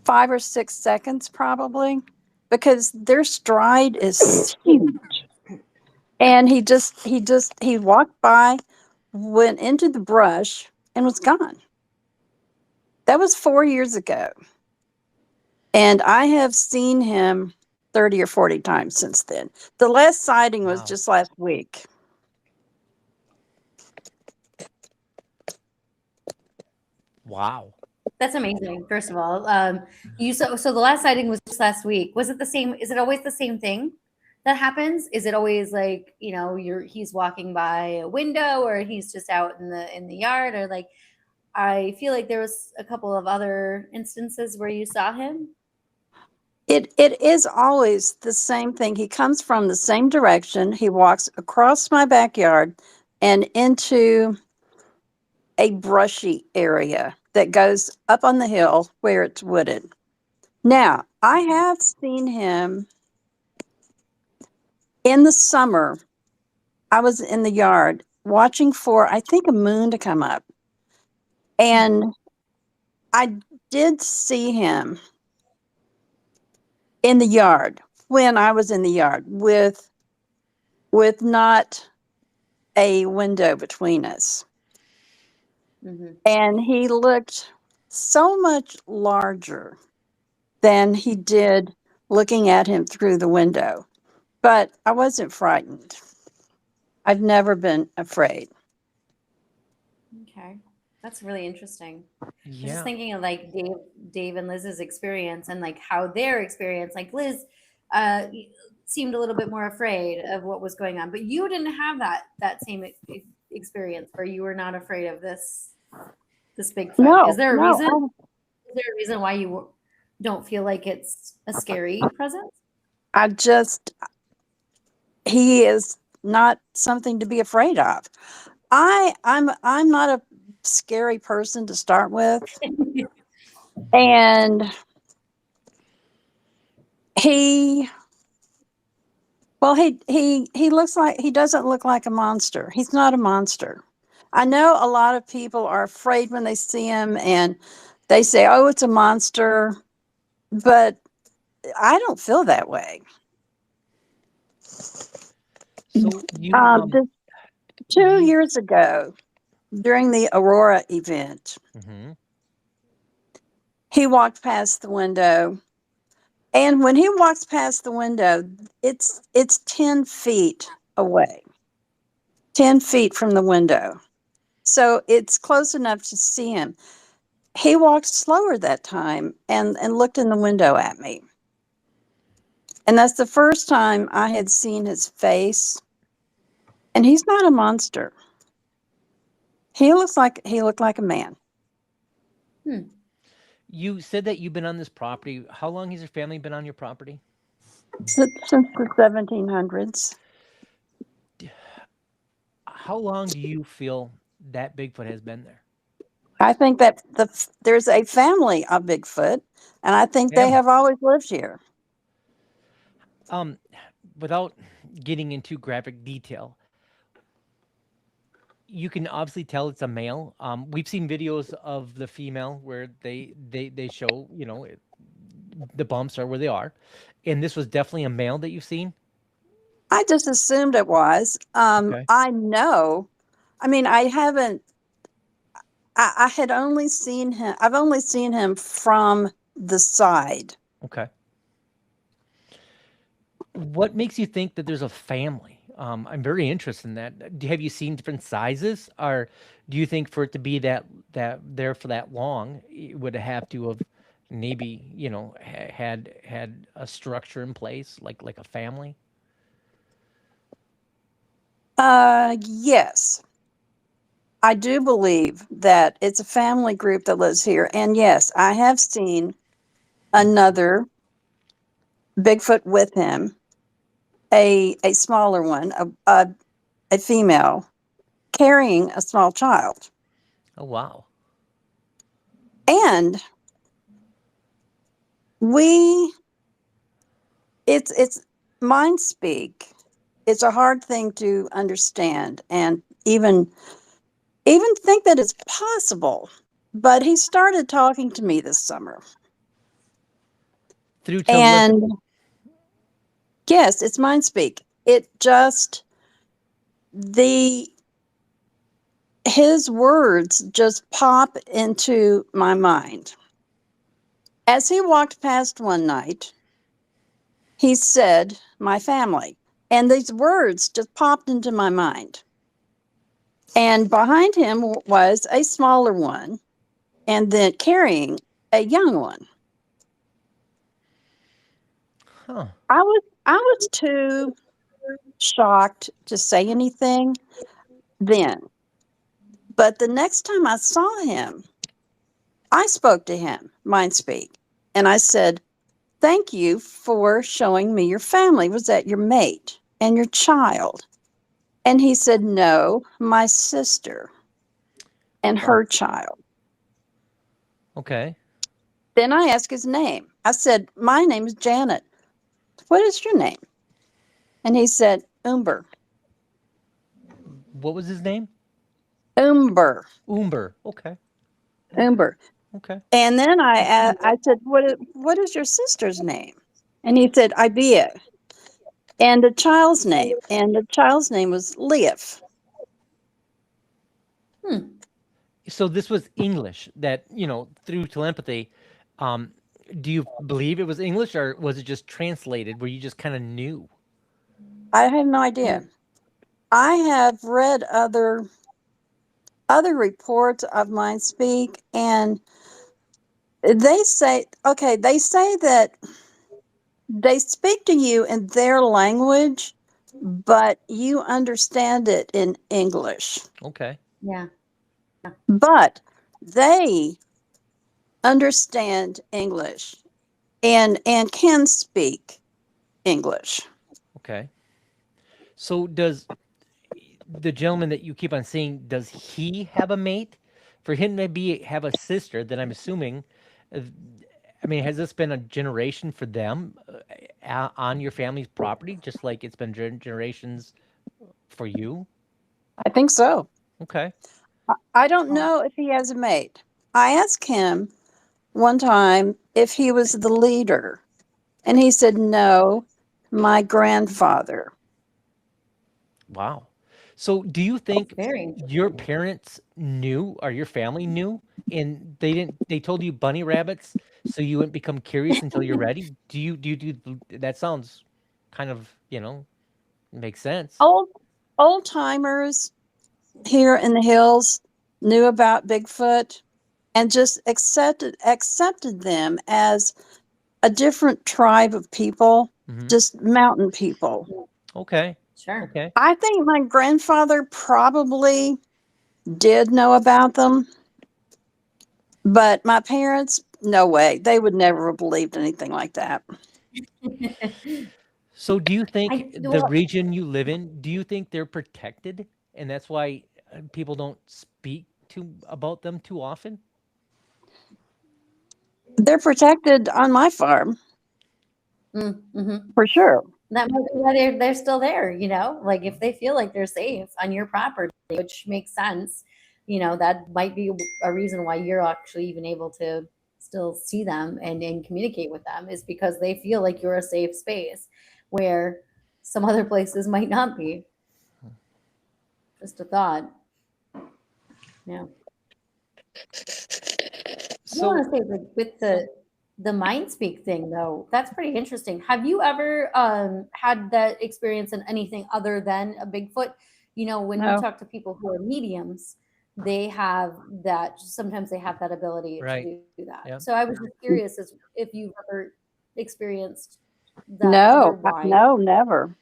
5 or 6 seconds, probably, because their stride is huge. And he walked by, went into the brush, and was gone. That was 4 years ago. And I have seen him 30 or 40 times since then. The last sighting was Wow. just last week. Wow. That's amazing. First of all, so the last sighting was just last week. Was it the same? Is it always the same thing that happens? Is it always like, he's walking by a window, or he's just out in the yard, or like, I feel like there was a couple of other instances where you saw him. It is always the same thing. He comes from the same direction. He walks across my backyard and into a brushy area that goes up on the hill where it's wooded. Now, I have seen him in the summer. I was in the yard watching for, I think, a moon to come up. And I did see him in the yard when I was in the yard with not a window between us. Mm-hmm. And he looked so much larger than he did looking at him through the window. But I wasn't frightened. I've never been afraid. Okay, that's really interesting. I was Yeah. just thinking of like Dave and Liz's experience, and like how their experience, like Liz seemed a little bit more afraid of what was going on, but you didn't have that same experience where you were not afraid of this Bigfoot. No, Is there a no. reason? Is there a reason why you don't feel like it's a scary presence? He is not something to be afraid of. I'm not a scary person to start with. And he doesn't look like a monster. He's not a monster. I know a lot of people are afraid when they see him and they say, oh, it's a monster, but I don't feel that way. So you 2 years ago, during the Aurora event, mhm. he walked past the window. And when he walks past the window, it's 10 feet away, 10 feet from the window. So it's close enough to see him. He walked slower that time and looked in the window at me. And that's the first time I had seen his face. And he's not a monster. He looked like a man. You said that you've been on this property. How long has your family been on your property? Since the 1700s. How long do you feel that Bigfoot has been there? I think that there's a family of Bigfoot, and I think they Yeah. have always lived here. Without getting into graphic detail, you can obviously tell it's a male. We've seen videos of the female where they show, the bumps are where they are, and this was definitely a male that you've seen. I just assumed it was. Okay. I know. I mean, I I had only seen him. I've only seen him from the side. Okay. What makes you think that there's a family? I'm very interested in that. Have you seen different sizes, or do you think for it to be that there for that long, it would have to have maybe had a structure in place, like a family? Yes, I do believe that it's a family group that lives here. And yes, I have seen another Bigfoot with him, a smaller one, a female carrying a small child. Oh wow. And we it's mind speak. It's a hard thing to understand and even think that it's possible. But he started talking to me this summer. Through telepathy. And yes, it's mind speak. It just the his words just pop into my mind. As he walked past one night, he said, "My family." And these words just popped into my mind. And behind him was a smaller one, and then carrying a young one. Huh. I was too shocked to say anything then. But the next time I saw him, I spoke to him, mind speak, and I said, "Thank you for showing me your family. Was that your mate and your child?" And he said, "No, my sister and Huh. her child." Okay. Then I asked his name. I said, "My name is Janet. What is your name?" And he said, "Umber." What was his name? Umber. Umber. Okay. Umber. Okay. And then I said, what is your sister's name?" And he said, "Ibea." And the child's name. And the child's name was Leaf. Hmm. So this was English that, through telepathy. Um, do you believe it was English or was it just translated where you just kind of knew? I have no idea. I have read other reports of mine speak, and they say, okay, they say that they speak to you in their language, but you understand it in English. Okay. Yeah. But they understand English and can speak English. Okay. So does the gentleman that you keep on seeing, does he have a mate? For him to maybe have a sister, then I'm assuming, uh, I mean, has this been a generation for them on your family's property, just like it's been generations for you? I think so. Okay. I don't know if he has a mate. I asked him one time if he was the leader, and he said, "No, my grandfather." Wow. So do you think Very your interesting. parents knew or your family knew and they told you bunny rabbits so you wouldn't become curious until you're ready? Do that sounds kind of, makes sense. Old old timers here in the hills knew about Bigfoot and just accepted them as a different tribe of people, Hmm. just mountain people. Okay. Sure. Okay. I think my grandfather probably did know about them, but my parents, no way. They would never have believed anything like that. So do you think I the well, region you live in, do you think they're protected and that's why people don't speak to about them too often? They're protected on my farm mm-hmm. for sure. That might be why they're still there, like if they feel like they're safe on your property, which makes sense, that might be a reason why you're actually even able to still see them and communicate with them is because they feel like you're a safe space where some other places might not be. Just a thought. Yeah. I want So to say, like, with the mind speak thing, though, that's pretty interesting. Have you ever had that experience in anything other than a Bigfoot? You know, when you No. talk to people who are mediums, they have that. Sometimes they have that ability right. to do that. Yeah. So I was just curious as if you've ever experienced that No, otherwise. no, never.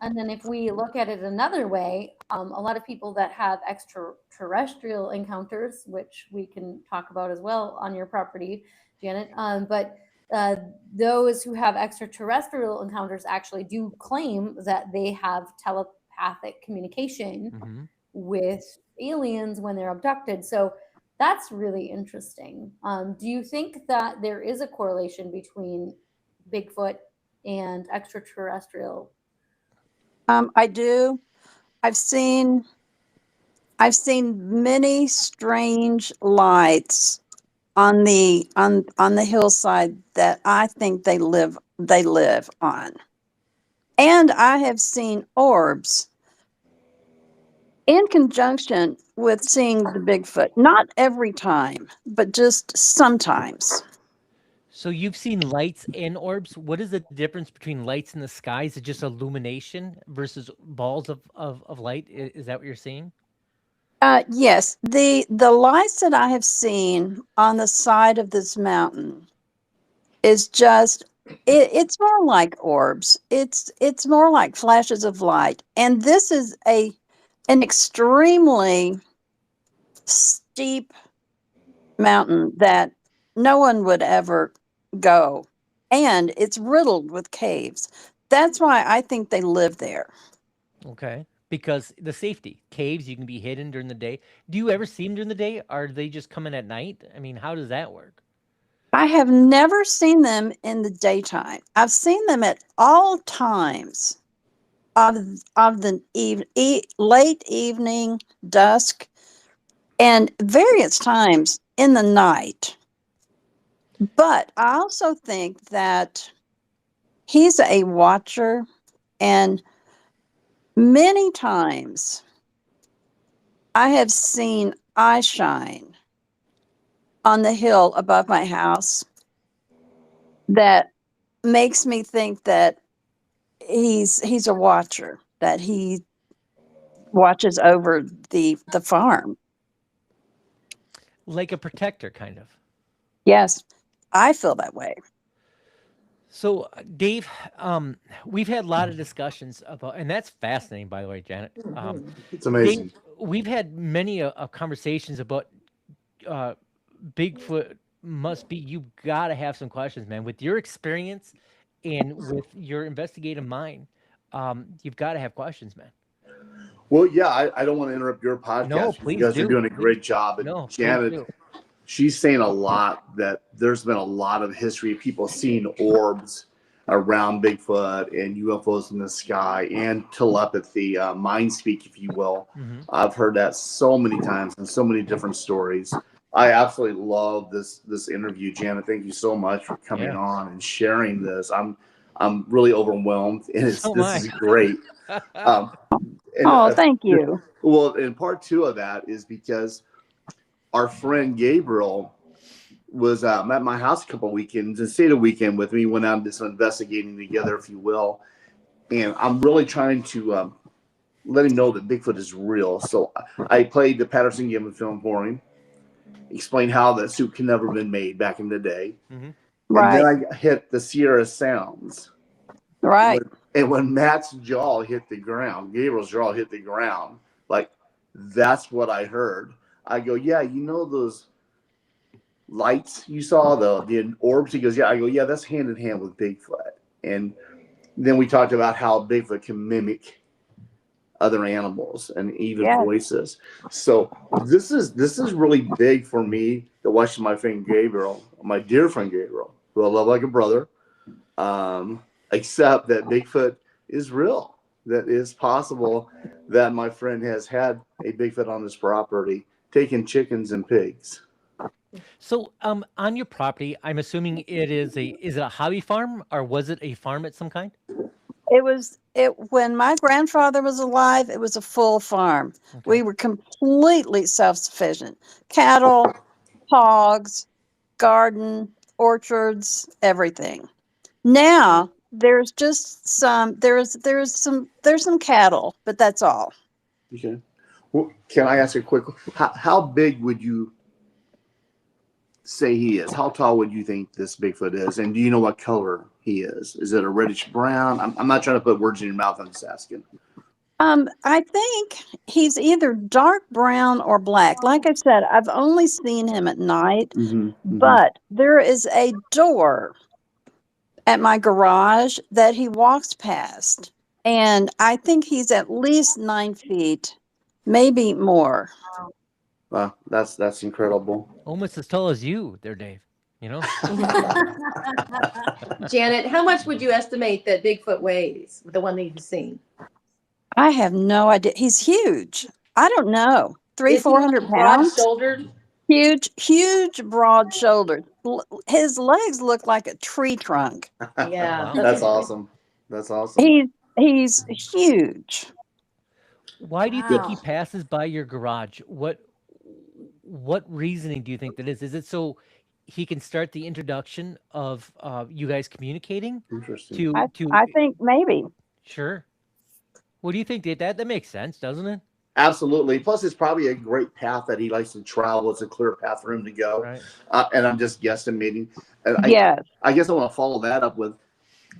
And then if we look at it another way, a lot of people that have extraterrestrial encounters, which we can talk about as well on your property, Janet, but uh, those who have extraterrestrial encounters actually do claim that they have telepathic communication Hmm. with aliens when they're abducted. So that's really interesting. Do you think that there is a correlation between Bigfoot and extraterrestrial? I do. I've seen I've seen many strange lights on the hillside that I think they live on. And I have seen orbs in conjunction with seeing the Bigfoot. Not every time, but just sometimes. So you've seen lights and orbs. What is the difference between lights in the sky? Is it just illumination versus balls of light? Is that what you're seeing? Yes, the lights that I have seen on the side of this mountain is just it's more like orbs. It's more like flashes of light. And this is an extremely steep mountain that no one would ever go. And it's riddled with caves. That's why I think they live there. Okay. Because the safety, caves, you can be hidden during the day. Do you ever see them during the day? Are they just coming at night? I mean, how does that work? I have never seen them in the daytime. I've seen them at all times of the late evening, dusk, and various times in the night. But I also think that he's a watcher, and many times I have seen eye shine on the hill above my house that makes me think that he's a watcher, that he watches over the farm. Like a protector, kind of. Yes, I feel that way. So, Dave, we've had a lot of discussions about, and that's fascinating, by the way, Janet. It's Dave, amazing. we've had many conversations about uh, Bigfoot. Must be, you got to have some questions, man. With your experience and with your investigative mind, you've got to have questions, man. Well, yeah, I don't want to interrupt your No, podcast because you please guys are do. doing a great job. And No, please Janet, do. she's saying a lot that there's been a lot of history of people seeing orbs around Bigfoot and UFOs in the sky and telepathy, mind speak, if you will. Hmm. I've heard that so many times and so many different stories. I absolutely love this interview, Janet. Thank you so much for coming Yeah. on and sharing this. I'm really overwhelmed, and So am this I. is great. Um, and Oh, thank you. well, and part two of that is because our friend Gabriel was at my house a couple of weekends and stayed a weekend with me. Went out and did some investigating together, if you will. And I'm really trying to let him know that Bigfoot is real. So I played the Patterson Gimlin film for him, explained how that suit can never been made back in the day, Hmm. and then Right, I hit the Sierra Sounds. right. And when Matt's jaw hit the ground, Gabriel's jaw hit the ground, like that's what I heard. I go, yeah, you know those lights you saw, the orbs? He goes, yeah. I go, yeah, that's hand in hand with Bigfoot. And then we talked about how Bigfoot can mimic other animals and even Yes, voices. So this is really big for me to watch my friend Gabriel, my dear friend Gabriel, who I love like a brother, accept that Bigfoot is real. That is possible that my friend has had a Bigfoot on his property, taking chickens and pigs. So, on your property, I'm assuming is it a hobby farm or was it a farm at some kind? when my grandfather was alive, it was a full farm. Okay. We were completely self-sufficient. Cattle, hogs, garden, orchards, everything. Now there's just there's some cattle, but that's all. Okay. Well, can I ask a quick? How big would you say he is? How tall would you think this Bigfoot is? And do you know what color he is? Is it a reddish brown? I'm not trying to put words in your mouth. I'm just asking. I think he's either dark brown or black. Like I said, I've only seen him at night, but there is a door at my garage that he walks past, and I think he's at least 9 feet, maybe more. Wow, that's incredible. Almost as tall as you there, Dave. You know? Janet, how much would you estimate that Bigfoot weighs, the one that you've seen? I have no idea. He's huge. I don't know. Is he 400 like pounds. broad-shouldered? Huge, broad shouldered. His legs look like a tree trunk. Yeah. Wow. That's awesome. That's awesome. He's huge. Why do you think he Wow. passes by your garage? What reasoning do you think that is? Is it so he can start the introduction of you guys communicating Interesting. I think maybe. Sure. What do you think, Dave? That makes sense, doesn't it? Absolutely. Plus, it's probably a great path that he likes to travel. It's a clear path for him to go. Right. And I'm just guesstimating. And Yes. I guess I want to follow that up with,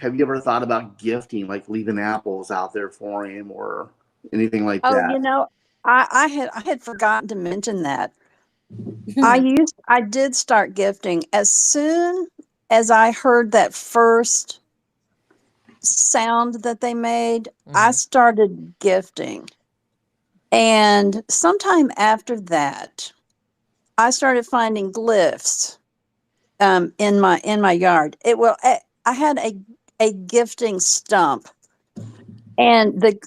have you ever thought about gifting, like leaving apples out there for him or anything like Oh, that? you know, I had forgotten to mention that. I did start gifting as soon as I heard that first sound that they made. I started gifting. And sometime after that, I started finding glyphs in my yard. I had a gifting stump, and the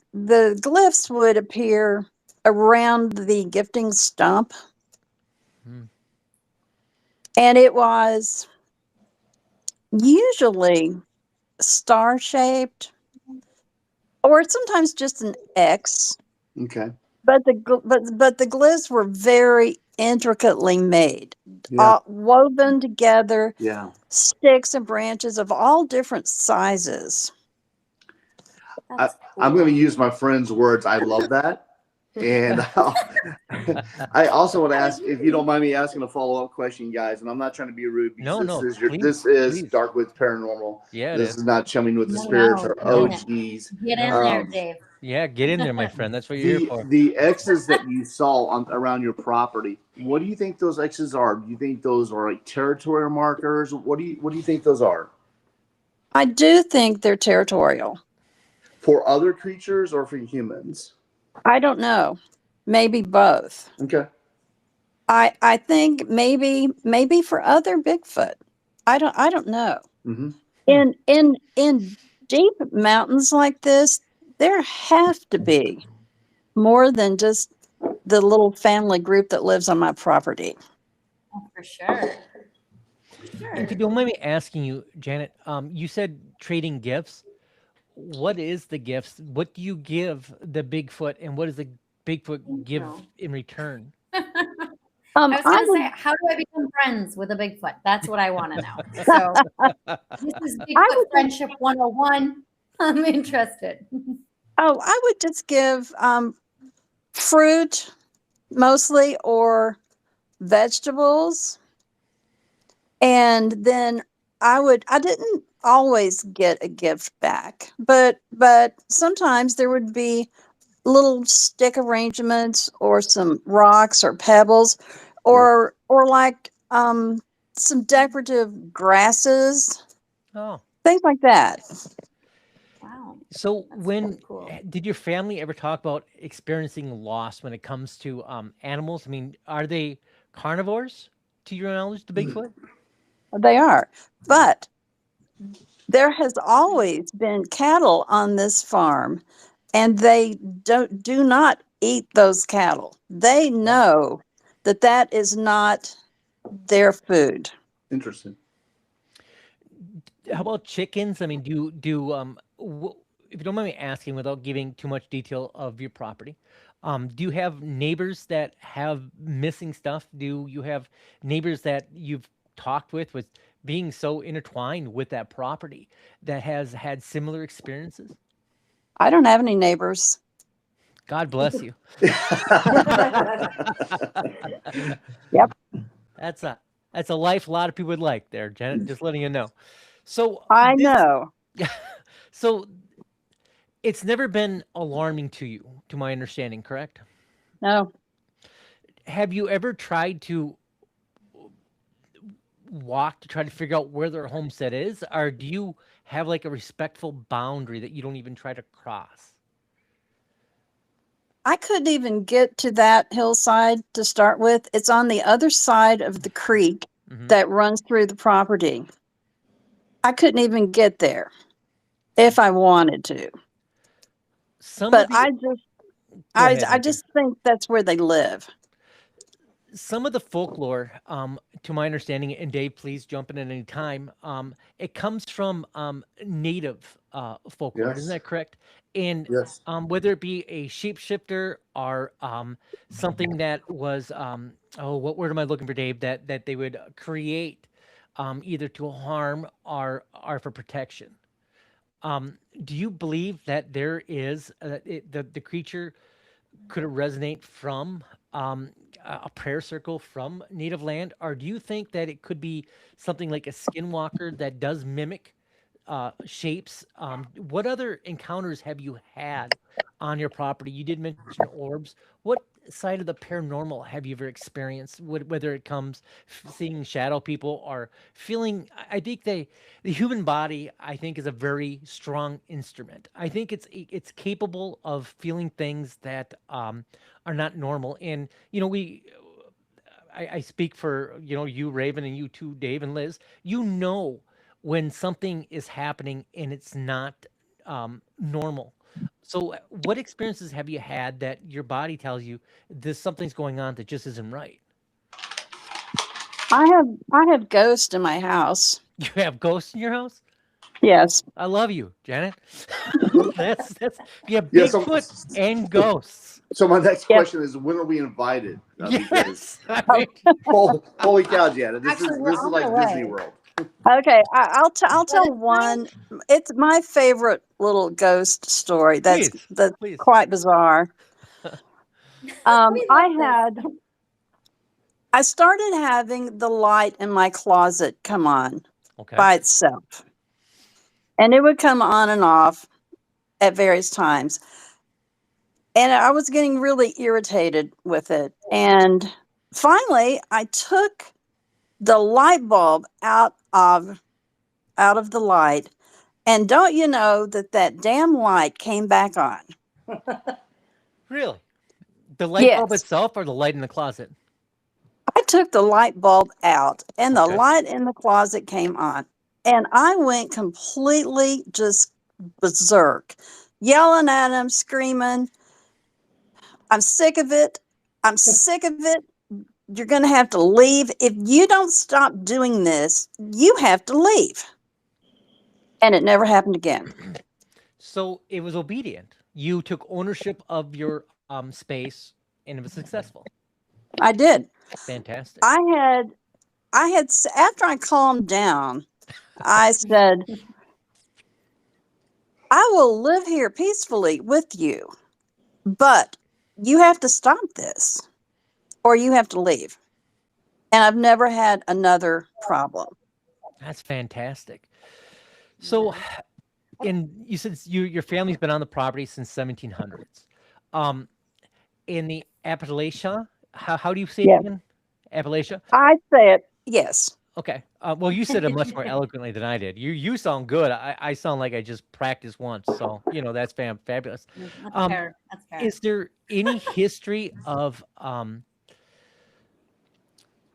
glyphs would appear around the gifting stump, and it was usually star shaped, or sometimes just an X. Okay. But the glyphs were very intricately made, Yeah. woven together, Yeah. sticks and branches of all different sizes. I'm going to use my friend's words. I love that. And I also want to ask, if you don't mind me asking a follow-up question, guys, and I'm not trying to be rude. No, This is please. Dark Woods Paranormal. Yeah, This is not Chumming with the Spirits or OGs. Get in there, Dave. Yeah, get in there, my friend. That's what you're here for. The X's that you saw around your property, what do you think those X's are? Do you think those are like territorial markers? What do you think those are? I do think they're territorial. For other creatures or for humans? I don't know. Maybe both. Okay. I think maybe for other Bigfoot. I don't know. In deep mountains like this, there have to be more than just the little family group that lives on my property. Oh, for sure. And if you don't mind me asking you, Janet, you said trading gifts. What is the gifts? What do you give the Bigfoot, and what does the Bigfoot give in return? I was going to say, how do I become friends with a Bigfoot? That's what I want to know. So this is Bigfoot Friendship 101. I'm interested. Oh, I would just give fruit mostly, or vegetables. And then I didn't always get a gift back, but sometimes there would be little stick arrangements or some rocks or pebbles, or like some decorative grasses, things like that. Wow. So That's cool. did your family ever talk about experiencing loss when it comes to animals? I mean, are they carnivores to your knowledge, the Bigfoot? They are, but there has always been cattle on this farm, and they do not eat those cattle. They know that is not their food. Interesting. How about chickens? I mean, if you don't mind me asking, without giving too much detail of your property, do you have neighbors that have missing stuff? Do you have neighbors that you've talked with being so intertwined with that property that has had similar experiences? I don't have any neighbors. God bless you. Yep. That's a life a lot of people would like there, Janet. Just letting you know. So I this, know. so it's never been alarming to you, to my understanding, correct? No. Have you ever tried to walk to try to figure out where their homestead is, or do you have like a respectful boundary that you don't even try to cross? I couldn't even get to that hillside to start with. It's on the other side of the creek Mhm. that runs through the property. I couldn't even get there if I wanted to. Some But of the Go ahead, I Adrian. just think that's where they live. Some of the folklore, to my understanding, and Dave, please jump in at any time. It comes from native folklore, isn't Yes. that correct? And Yes. whether it be a shapeshifter or something that was, oh, what word am I looking for, Dave? That they would create either to harm or for protection. Do you believe that there is the creature could it resonate from a prayer circle from native land, or do you think that it could be something like a skinwalker that does mimic shapes? What other encounters have you had on your property? You did mention orbs. What side of the paranormal have you ever experienced? Whether it comes seeing shadow people or feeling, I think the human body, I think, is a very strong instrument. I think it's capable of feeling things that are not normal. And I speak for you, Raven, and you too, Dave and Liz. When something is happening and it's not normal. So, what experiences have you had that your body tells you this something's going on that just isn't right? I have ghosts in my house. You have ghosts in your house? Yes. I love you, Janet. That's you have Yeah. So, Bigfoot and ghosts. so my next Yep. question is, when are we invited? Because Yes. I Oh, mean, holy cow, Janet, this Actually, is we're this is on like our Disney way. World. okay. I'll But tell one. It's my favorite little ghost story. That's please, that's please. quite bizarre. we love this. I started having the light in my closet come on Okay. by itself, and it would come on and off at various times. And I was getting really irritated with it. And finally, I took the light bulb out of the light, and don't you know that damn light came back on? Really? The light bulb Yes. itself or the light in the closet? I took the light bulb out, and the Okay. light in the closet came on. And I went completely just berserk, yelling at him, screaming, I'm sick of it. I'm sick of it. You're going to have to leave. If you don't stop doing this, you have to leave. And it never happened again. So it was obedient. You took ownership of your space and it was successful. I did. Fantastic. After I calmed down, I said, I will live here peacefully with you, but you have to stop this or you have to leave. And I've never had another problem. That's fantastic. So, and you said your family's been on the property since 1700s. Um, in the Appalachia, how do you say it Yeah. again? Appalachia. I say it, yes. Okay. Well, you said it much more eloquently than I did. You sound good. I sound like I just practiced once. So that's fabulous. That's Um, fair. That's fair. is there any history of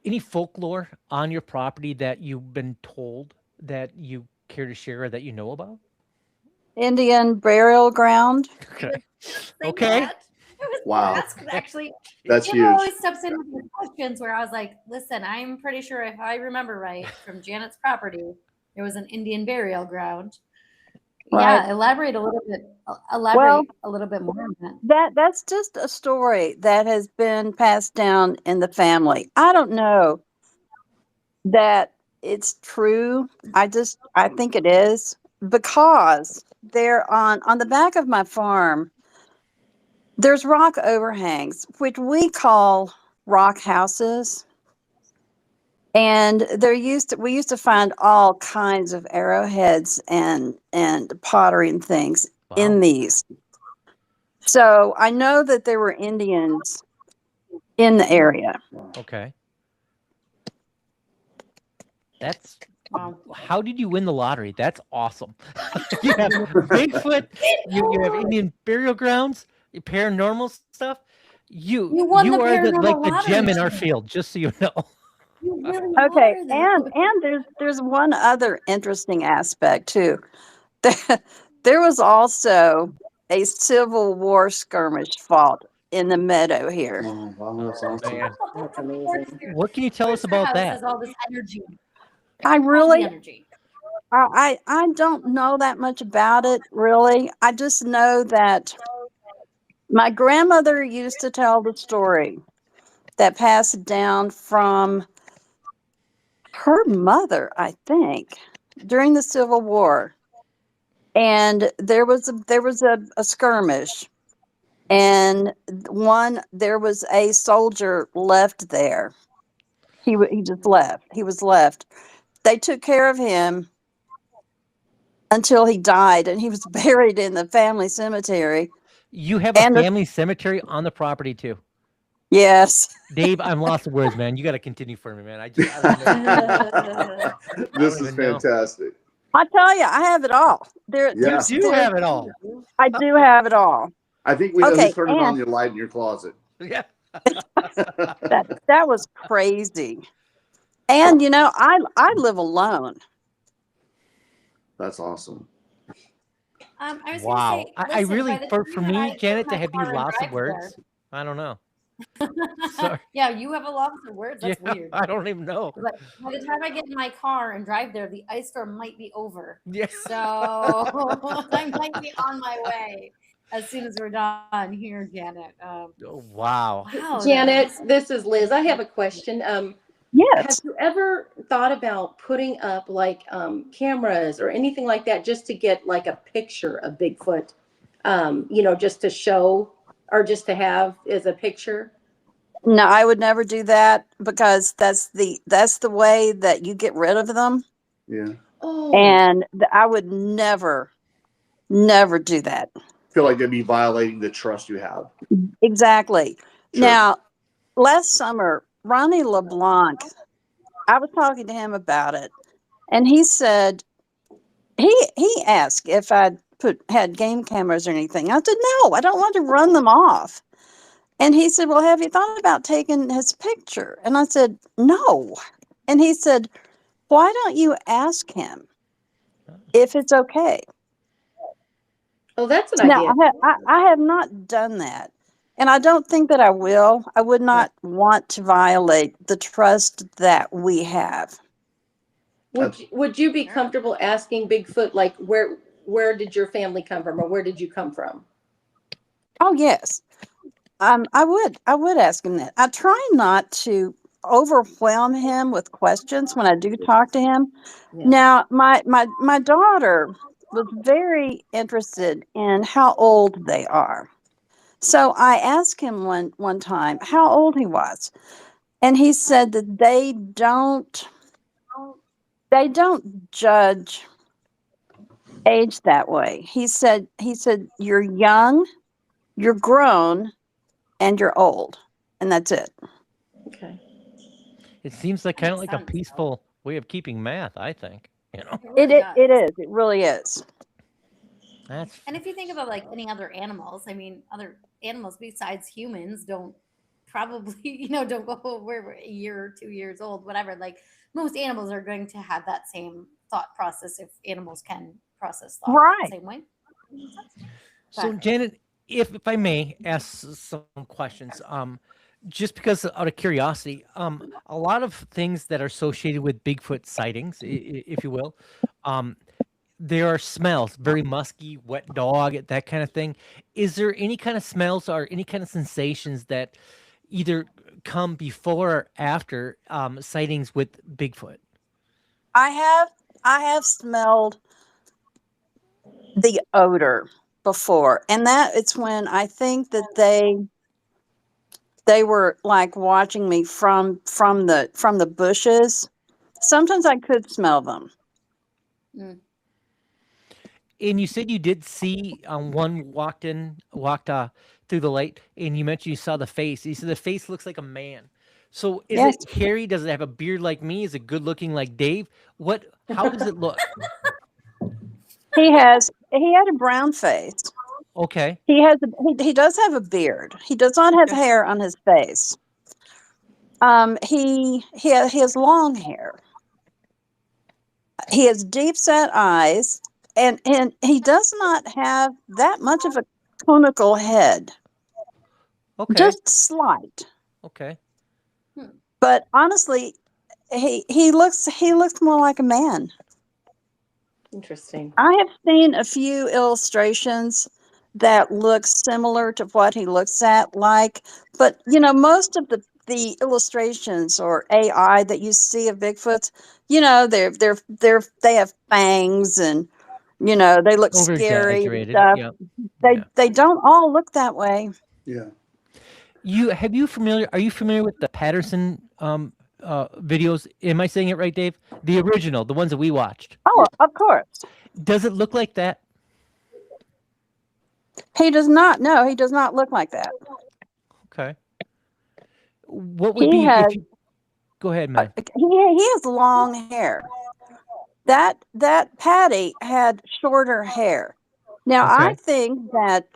any folklore on your property that you've been told that you care to share or that you know about? Indian burial ground. Okay. Saying Okay. that, it was Wow. that's actually That's Jim huge. always steps in with these questions where I was like, listen, I'm pretty sure if I remember right from Janet's property, there was an Indian burial ground. Right. Yeah, elaborate a little bit. Well, Elaborate a little bit more on that. that's just a story that has been passed down in the family. I don't know that it's true. I think it is because they're on the back of my farm. There's rock overhangs, which we call rock houses. And we used to find all kinds of arrowheads and pottery and things in Wow. these. So I know that there were Indians in the area. Okay. That's Wow. how did you win the lottery? That's awesome. You have Bigfoot, you have Indian burial grounds, paranormal stuff. You won the You are the paranormal like the gem lottery, in our Janet. field, just so you know. You really Okay, are though. and there's one other interesting aspect too. There was also a Civil War skirmish fought in the meadow here. Oh, wow, that's Oh awesome. man. That's Of course, amazing. What can you tell us your about house that? has all this energy, I all the really energy. I don't know that much about it really. I just know that my grandmother used to tell the story that passed down from her mother, I think, during the Civil War. And there was a skirmish, and there was a soldier left there. He just left. He was left. They took care of him until he died, and he was buried in the family cemetery. You have a And family cemetery on the property too. yes, Dave, I'm lost of words, man. You got to continue for me, man. I don't even know. This is even know. fantastic. I tell you, I have it all. You Yeah. do have it all. I do have it all. I think we know Okay, who's turning on and your light in your closet. Yeah. that was crazy. And I live alone. That's awesome. I was gonna Wow. say, I listen, by really the for time that I me, get Janet, to my have you car and lost of drive there, words, I don't know. Sorry. yeah, you have a lot of words. Yeah, That's weird. I don't even know. But by the time I get in my car and drive there, the ice storm might be over. Yeah. So I might be on my way as soon as we're done here, Janet. Oh, wow. Wow, Janet, this is Liz. I have a question. Have Yes. you ever thought about putting up like cameras or anything like that just to get like a picture of Bigfoot? Just to show or just to have as a picture? No, I would never do that because that's the way that you get rid of them. Yeah. Oh, And I would never do that. Feel like they'd be violating the trust you have. Exactly. Sure. Now, last summer, Ronnie LeBlanc, I was talking to him about it, and he said he asked if I'd had game cameras or anything. I said no, I don't want to run them off. And he said, "Well, have you thought about taking his picture?" And I said, "No." And he said, "Why don't you ask him if it's okay?" oh, that's an Now, idea. I have not done that. And I don't think that I will. I would Right. not want to violate the trust that we have. Would you be comfortable asking Bigfoot like where did your family come from or where did you come from? Oh, yes. I would ask him that. I try not to overwhelm him with questions when I do talk to him. Yeah. Now, my daughter was very interested in how old they are. So I asked him one time how old he was, and he said that they don't judge age that way. He said you're young, you're grown, and you're old, and that's it. Okay. It seems like kind of makes like a sense. peaceful way of keeping math, I think. It It really it, does. it is. It really is. That's And if you think about like any other animals, I mean, other animals besides humans don't probably, don't go over a year or 2 years old, whatever. Like most animals are going to have that same thought process if animals can process thought Right. the same way. so, But Janet. If I may ask some questions, just because out of curiosity, a lot of things that are associated with Bigfoot sightings, if you will, um, there are smells, very musky, wet dog, that kind of thing. Is there any kind of smells or any kind of sensations that either come before or after sightings with Bigfoot? I have smelled the odor before, and that it's when I think that they were like watching me from the bushes. Sometimes I could smell them. Mm. And you said you did see one walked through the light, and you mentioned you saw the face. You said the face looks like a man. So is Yes, it hairy? Does it have a beard like me? Is it good looking like Dave? What? How does it look? he had a brown face. Okay. He does have a beard. He does not have hair on his face. He has long hair. He has deep set eyes, and he does not have that much of a conical head. Okay. Just slight. Okay. But honestly, he looks more like a man. Interesting. I have seen a few illustrations that look similar to what he looks at like, but most of the illustrations or AI that you see of Bigfoots, they have fangs and they look Over scary and exaggerated. stuff. Yeah. They don't all look that way. Yeah. Are you familiar with the Patterson videos? Am I saying it right, Dave? The original, the ones that we watched. Oh, of course. Does it look like that? He does not. No, he does not look like that. Okay. What would He be has if you go ahead, man? he has long hair. That Patty had shorter hair. Now I Okay. think that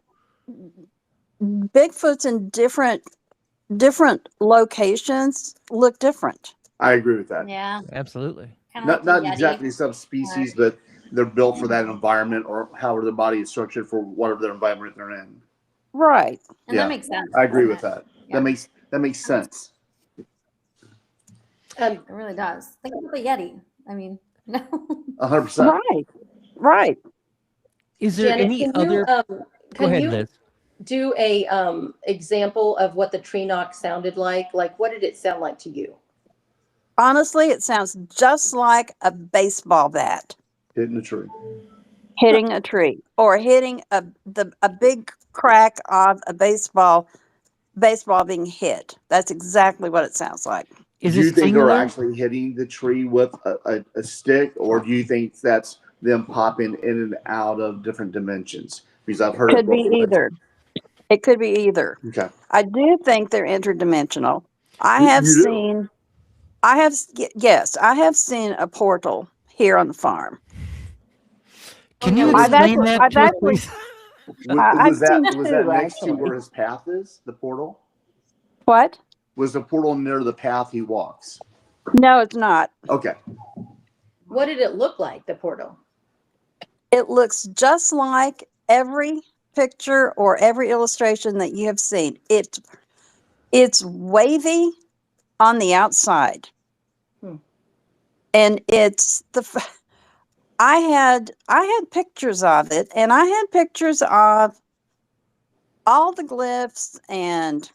Bigfoots in different locations look different. I agree with that. Yeah. Absolutely. Kind of like Not the Yeti. exactly subspecies, but they're built for that environment or however their body is structured for whatever their environment they're in. Right. And Yeah. that makes sense. I agree doesn't with it? that. Yeah. That makes sense. It really does. Think about the Yeti. I mean, no. 100%. Right. Is there Janet, any can other? you Go ahead, you Liz. do a example of what the tree knock sounded like? Like, what did it sound like to you? Honestly, it sounds just like a baseball bat Hitting the tree. hitting a tree or hitting a big crack of a baseball being hit. That's exactly what it sounds like. Is Do you it think they're singular? actually hitting the tree with a stick, or do you think that's them popping in and out of different dimensions? Because I've heard Could it be both ways. either. It could be either. Okay. I do think they're interdimensional. You Yes, I have seen a portal here on the farm. Can yeah, you we I've explain actually, that I've to us, actually, please? I've Was that seen was that two, next to actually. where his path is? The portal? What? Was the portal near the path he walks? No, it's not. Okay. What did it look like, the portal? It looks just like every picture or every illustration that you have seen. It's wavy on the outside. And it's I had pictures of it, and I had pictures of all the glyphs and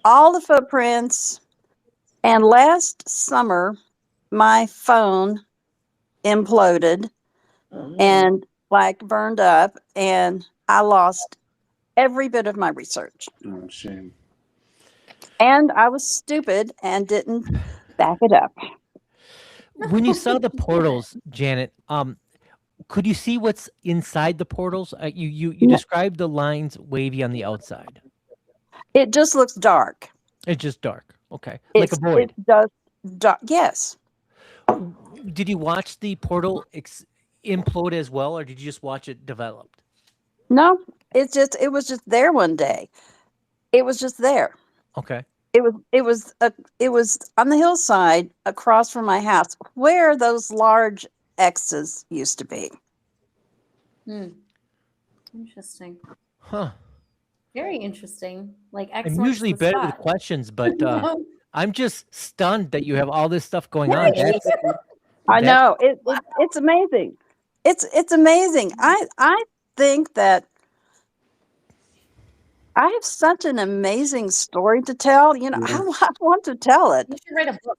all the footprints. And last summer, my phone imploded and like burned up, and I lost every bit of my research. Oh, shame. And I was stupid and didn't back it up. When you saw the portals, Janet, could you see what's inside the portals? You No. described the lines wavy on the outside. It just looks dark. It's just dark. Okay, like a void. It does dark. Yes. Did you watch the portal implode as well, or did you just watch it developed? No, it was just there one day. It was just there. Okay. It was on the hillside across from my house where those large X's used to be. Interesting. Huh. Very interesting. Like I'm excellent. usually better with questions, but I'm just stunned that you have all this stuff going on. Right. I know it's amazing. It's amazing. I think that I have such an amazing story to tell. You know, Yeah. I want to tell it. You should write a book.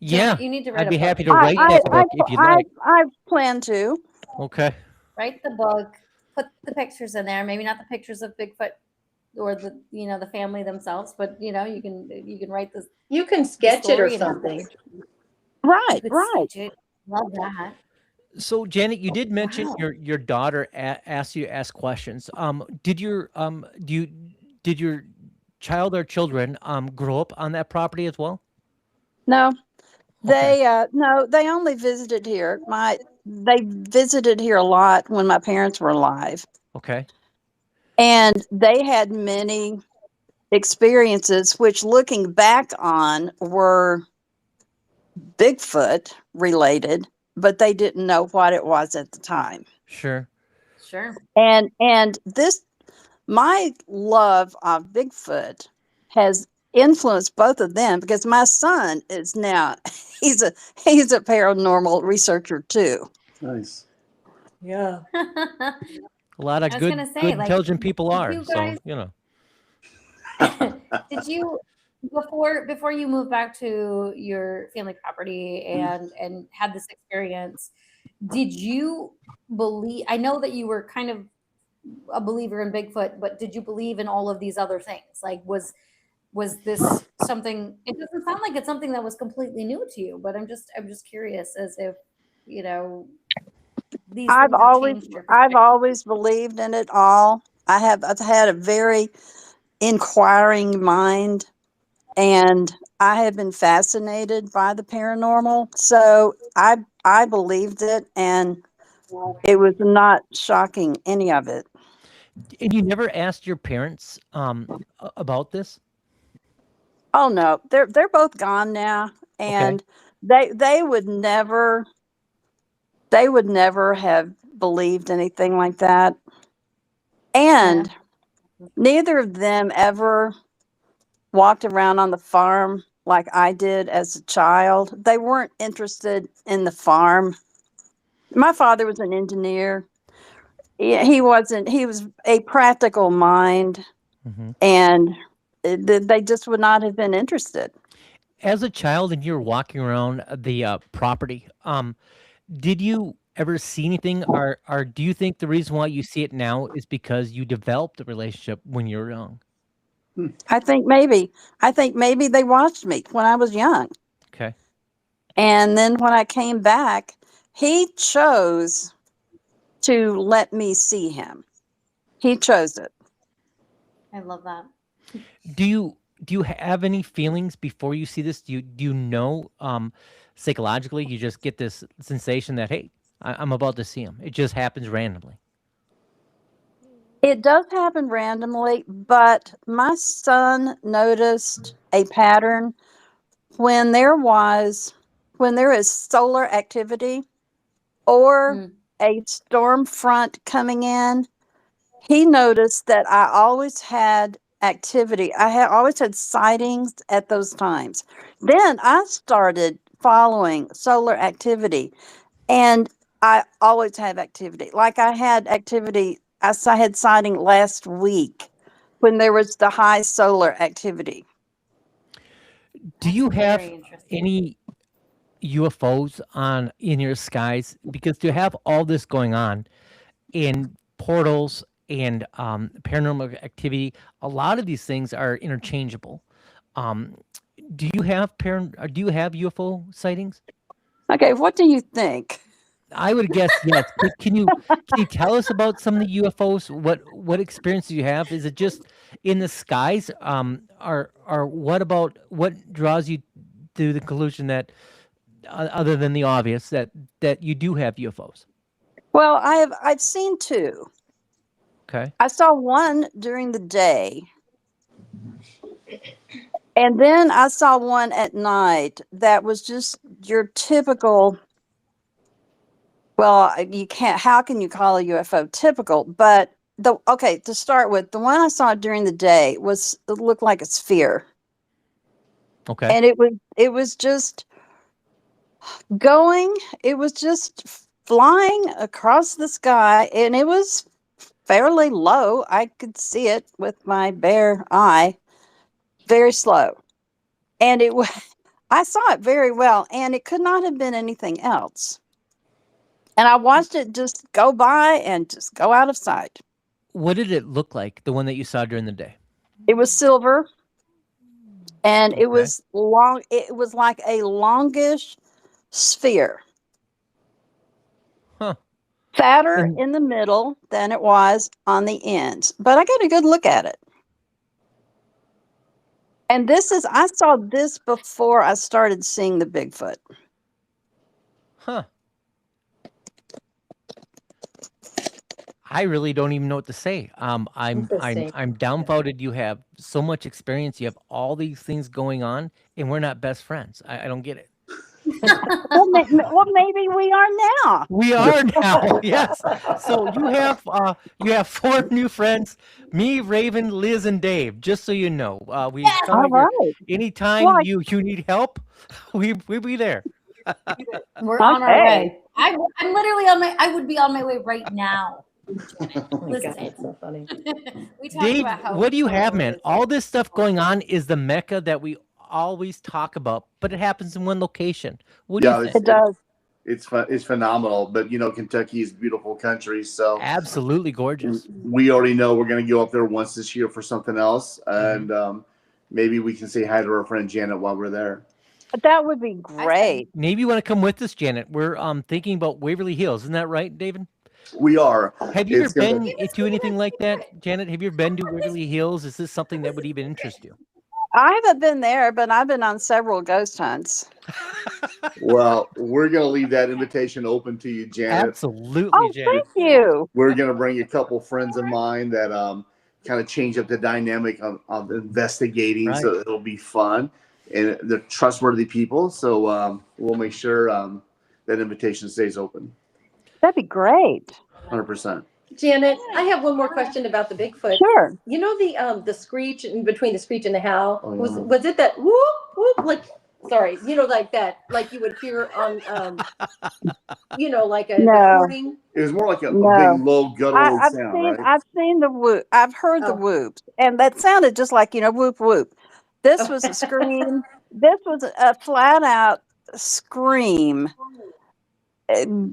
Yeah, Janet, you need to write I'd a be book. happy to write that book if you'd like. I plan to. Okay. Write the book. Put the pictures in there. Maybe not the pictures of Bigfoot or the family themselves, but you can write this. You can sketch it or story and have something. Right, You could right. sketch it. Love that. So Janet, you did mention Wow. your daughter asked you to ask questions. Did your child or children grow up on that property as well? No, Okay. they only visited here. They visited here a lot when my parents were alive, Okay. and they had many experiences which looking back on were Bigfoot related, but they didn't know what it was at the time. Sure. Sure. And this my love of Bigfoot has influenced both of them because my son is now he's a paranormal researcher too. Nice. Yeah. A lot of I was good, gonna say, good, like, intelligent people did are. you So guys- you know. Did you before you moved back to your family property and had this experience? Did you believe? I know that you were kind of a believer in Bigfoot, but did you believe in all of these other things? Like, was this something? It doesn't sound like it's something that was completely new to you, but I'm just curious as if you know these I've things have always changed your I've perspective. always believed in it all. I've had a very inquiring mind, and I have been fascinated by the paranormal. So I believed it, and it was not shocking, any of it. And you never asked your parents about this? Oh no, they're both gone now, Okay. and they would never have believed anything like that. Yeah. And neither of them ever walked around on the farm like I did as a child. They weren't interested in the farm. My father was an engineer. He wasn't. He was a practical mind, Hmm. and they just would not have been interested. As a child, and you're walking around the property, did you ever see anything, or do you think the reason why you see it now is because you developed a relationship when you were young? I think maybe. I think maybe they watched me when I was young. Okay. And then when I came back, he chose to let me see him. He chose it. I love that. Do you have any feelings before you see this? Do you know psychologically you just get this sensation that hey, I'm about to see him. It just happens randomly. It does happen randomly, but my son noticed a pattern when there is solar activity or Mm. a storm front coming in. He noticed that I always had activity. I had always had sightings at those times. Then I started following solar activity, and I always have activity. Like I had activity, I had sighting last week when there was the high solar activity. Do you That's have very interesting. any UFOs on in your skies? Because to have all this going on in portals and paranormal activity, a lot of these things are interchangeable. Um, do you have UFO sightings? Okay, what do you think? I would guess yes. Can you tell us about some of the UFOs? What experience do you have? Is it just in the skies? Or what draws you to the conclusion that other than the obvious that you do have UFOs? Well, I've seen two. Okay. I saw one during the day, and then I saw one at night that was just your typical. Well, you can't. How can you call a UFO typical? But to start with, the one I saw during the day it looked like a sphere, Okay. and it was just going. It was just flying across the sky, and it was fairly low. I could see it with my bare eye, very slow. And it was, I saw it very well, and it could not have been anything else. And I watched it just go by and just go out of sight. What did it look like, the one that you saw during the day? It was silver, and it Okay. was long. It was like a longish sphere, Huh. fatter And in the middle than it was on the ends. But I got a good look at it. And I saw this before I started seeing the Bigfoot. huh. I really don't even know what to say. I'm Interesting. dumbfounded. You have so much experience. You have all these things going on, and we're not best friends. I don't get it. Well, maybe we are now. We are now. Yes. So you have 4 new friends: me, Raven, Liz, and Dave. Just so you know, we Yes! sound All like you're- right. anytime Well, you need help, we'll be there. We're on our Okay. way. I'm literally on my. I would be on my way right now. Janet, Oh my God, listen. that's so funny. We talked Dave, about how. what do you have, man? it is. All this stuff going on is the mecca that we always talk about, but it happens in one location. What do Yeah, you it's think? it does. it's phenomenal. But Kentucky is a beautiful country, so Absolutely gorgeous. we already know we're going to go up there once this year for something else, and maybe we can say hi to our friend Janet while we're there. That would be great. Maybe you want to come with us, Janet. We're thinking about Waverly Hills. Isn't that right, David? We are. Have you ever It's gonna- been to anything like that, Janet? Have you ever been to Waverly Hills? Is this something that would even interest you? I haven't been there, but I've been on several ghost hunts. Well, we're going to leave that invitation open to you, Janet. Absolutely, Oh, Janet. thank you. We're going to bring a couple friends of mine that kind of change up the dynamic of investigating, Right. so it'll be fun, and they're trustworthy people. So we'll make sure that invitation stays open, That'd be great. 100%. Janet, I have one more question about the Bigfoot. Sure. You know the screech in between the screech and the howl? Oh, yeah. Was it that whoop whoop like sorry, like that, like you would hear on like a No. recording? It was more like a No. big, low, guttural I've sound, seen right? I've seen the whoop. I've heard the Oh. whoops, and that sounded just like whoop whoop. This was a scream. This was a flat out scream,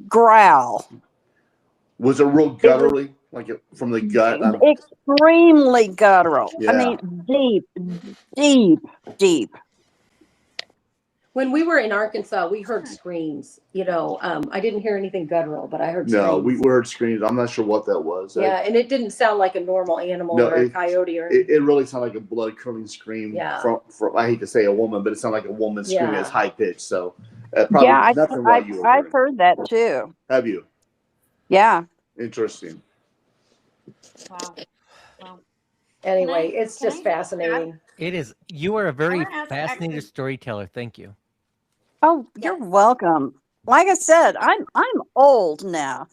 growl. Was it real gutturally, like from the gut? Extremely guttural. Yeah. I mean, deep. When we were in Arkansas, we heard screams. I didn't hear anything guttural, but I heard No, screams. we heard screams. I'm not sure what that was. Yeah, and it didn't sound like a normal animal No, or a coyote or It really sounded like a blood curdling scream. Yeah. From I hate to say a woman, but it sounded like a woman screaming. Yeah. It's high pitched. So probably Yeah, nothing what you were I've hearing. heard that too. Have you? Yeah. Interesting. Wow. anyway, Can I- it's can just I just fascinating. It is. You are a very wanna ask fascinating actually- storyteller. Thank you. Oh, you're Yes. welcome. Like I said, I'm old now,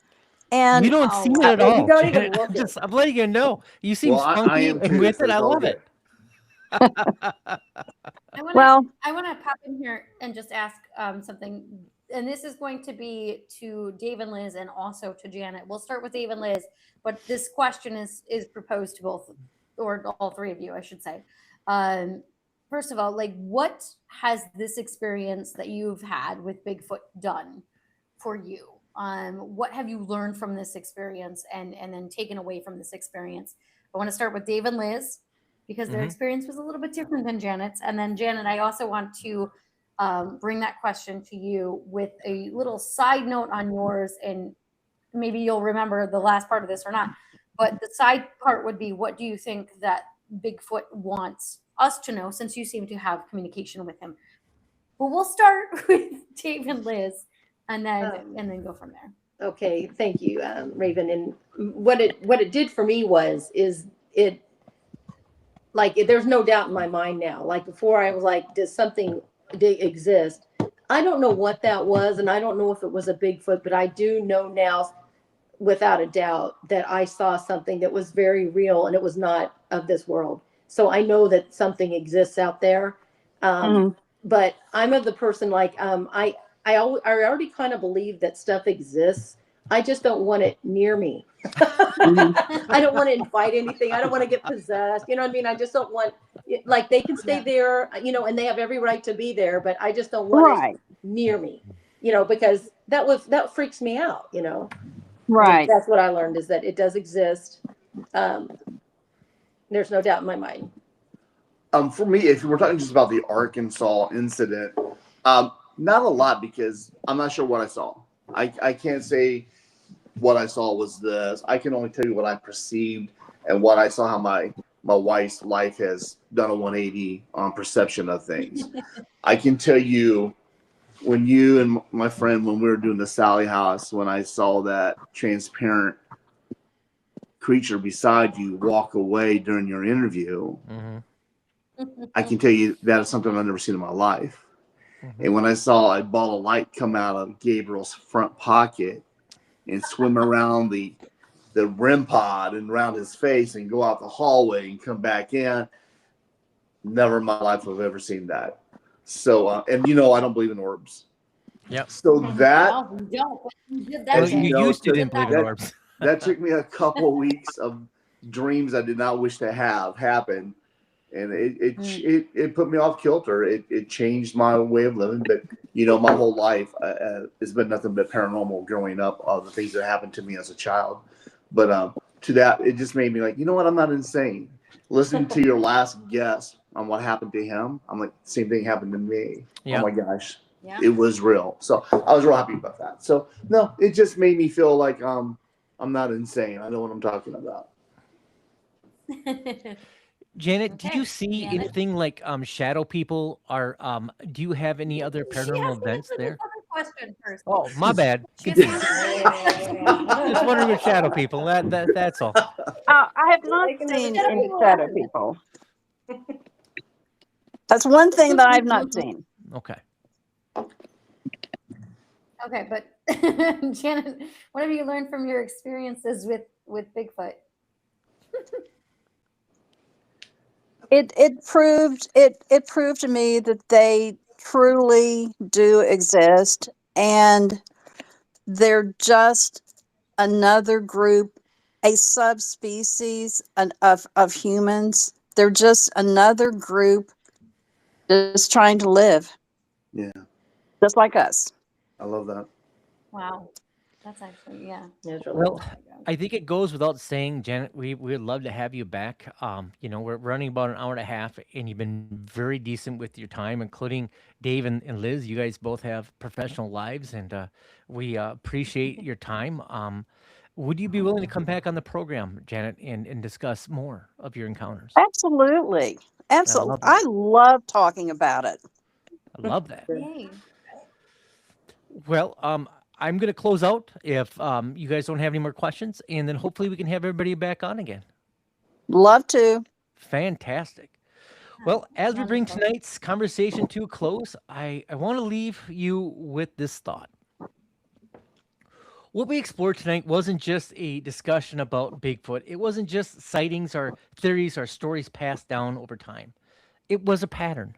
and You don't Oh, seem wow. it at all. You don't even Janet. look it. I'm letting you know. You seem Well, I spunky, am and too, with so it, I it's all love good. it. I want well, to pop in here and just ask something, and this is going to be to Dave and Liz, and also to Janet. We'll start with Dave and Liz, but this question is proposed to both, or all 3 of you, I should say. First of all, like, what has this experience that you've had with Bigfoot done for you? What have you learned from this experience, and then taken away from this experience? I want to start with Dave and Liz, because their Mhm. experience was a little bit different than Janet's. And then Janet, I also want to bring that question to you with a little side note on yours, and maybe you'll remember the last part of this or not. But the side part would be, what do you think that Bigfoot wants us to know, since you seem to have communication with him? But we'll start with Dave and Liz, and then go from there. Okay, thank you, Raven. And what it did for me is it, like, there's no doubt in my mind now. Like, before, I was like, does something exist? I don't know what that was, and I don't know if it was a Bigfoot, but I do know now, without a doubt, that I saw something that was very real, and it was not of this world. So I know that something exists out there. But I'm of the person, like, I already kind of believe that stuff exists. I just don't want it near me. I don't want to invite anything. I don't want to get possessed. You know what I mean? I just don't want, like, they can stay there, and they have every right to be there, but I just don't want Right. it near me, because that freaks me out, Right. That's what I learned, is that it does exist. There's no doubt in my mind. For me, if we're talking just about the Arkansas incident, not a lot, because I'm not sure what I saw. I can't say what I saw was this. I can only tell you what I perceived and what I saw, how my wife's life has done a 180 on perception of things. I can tell you, when you and my friend, when we were doing the Sally House, when I saw that transparent creature beside you walk away during your interview, I can tell you that is something I've never seen in my life. And when I saw a ball of light come out of Gabriel's front pocket and swim around the REM pod and around his face and go out the hallway and come back in, never in my life have I ever seen that. So, and I don't believe in orbs. Yep. So that, No, you don't. You did that as day. You used to didn't believe in that- orbs. that took me a couple of weeks of dreams I did not wish to have happen. And it put me off kilter. It changed my way of living. But, my whole life has been nothing but paranormal growing up, all the things that happened to me as a child. But to that, it just made me like, you know what? I'm not insane. Listening to your last guess on what happened to him, I'm like, same thing happened to me. Yeah. Oh, my gosh. Yeah. It was real. So I was real happy about that. So, no, it just made me feel like I'm not insane. I know what I'm talking about. Janet, did Okay, you see Janet. anything like shadow people? Or do you have any other She paranormal asked me events this there? other question first. Oh, my bad. She has Continue. to Just wondering with shadow people. That's all. I have not Take another seen shot. any shadow people. That's one thing that I've not seen. Okay. Okay, but Janet, what have you learned from your experiences with Bigfoot? It proved to me that they truly do exist, and they're just another group, a subspecies of humans. They're just another group just trying to live, Yeah, just like us. I love that. Wow, that's actually It's really Well, cool. I think it goes without saying, Janet, we'd love to have you back. We're running about an hour and a half, and you've been very decent with your time, including Dave and Liz. You guys both have professional lives, and we appreciate your time. Would you be willing to come back on the program, Janet, and discuss more of your encounters? Absolutely. Absolutely. love I that. love talking about it. I love that. yay. Well, I'm going to close out if you guys don't have any more questions, and then hopefully we can have everybody back on again. Love to. Fantastic. Well, as we bring Wonderful. tonight's conversation to a close, I want to leave you with this thought. What we explored tonight wasn't just a discussion about Bigfoot. It wasn't just sightings or theories or stories passed down over time. It was a pattern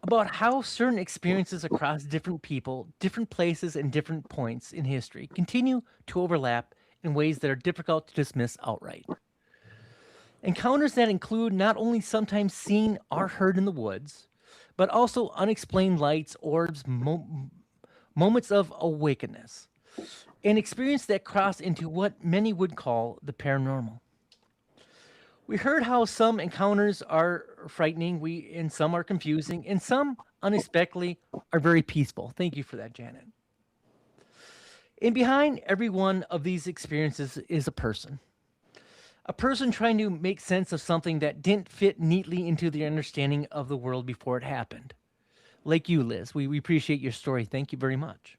about how certain experiences across different people, different places, and different points in history continue to overlap in ways that are difficult to dismiss outright. Encounters that include not only sometimes seen or heard in the woods, but also unexplained lights, orbs, moments of awakeness, an experience that cross into what many would call the paranormal. We heard how some encounters are frightening, and some are confusing, and some unexpectedly are very peaceful. Thank you for that, Janet. And behind every one of these experiences is a person trying to make sense of something that didn't fit neatly into their understanding of the world before it happened. Like you, Liz, we appreciate your story. Thank you very much.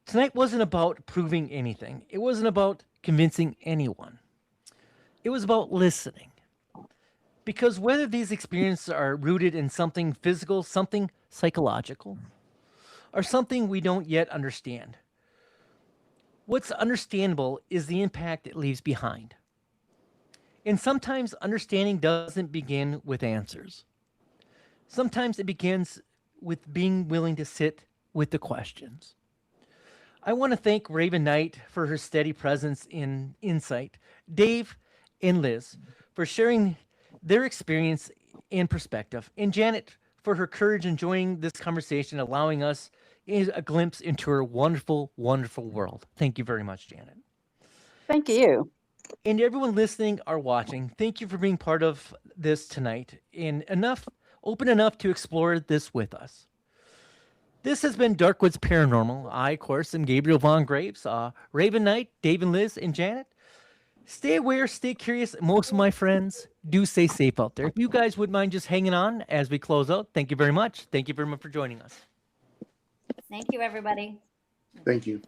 Tonight wasn't about proving anything. It wasn't about convincing anyone. It was about listening. Because whether these experiences are rooted in something physical, something psychological, or something we don't yet understand, what's understandable is the impact it leaves behind. And sometimes understanding doesn't begin with answers. Sometimes it begins with being willing to sit with the questions. I want to thank Raven Knight for her steady presence in insight, Dave and Liz for sharing their experience and perspective, and Janet for her courage in joining this conversation, allowing us a glimpse into her wonderful, wonderful world. Thank you very much, Janet. Thank you. And everyone listening or watching, thank you for being part of this tonight and open enough to explore this with us. This has been Dark Woods Paranormal. I, of course, am Gabriel Von Graves, Raven Knight, Dave and Liz, and Janet. Stay aware, stay curious. Most of my friends do stay safe out there. If you guys would mind just hanging on as we close out, thank you very much. Thank you very much for joining us. Thank you, everybody. Thank you.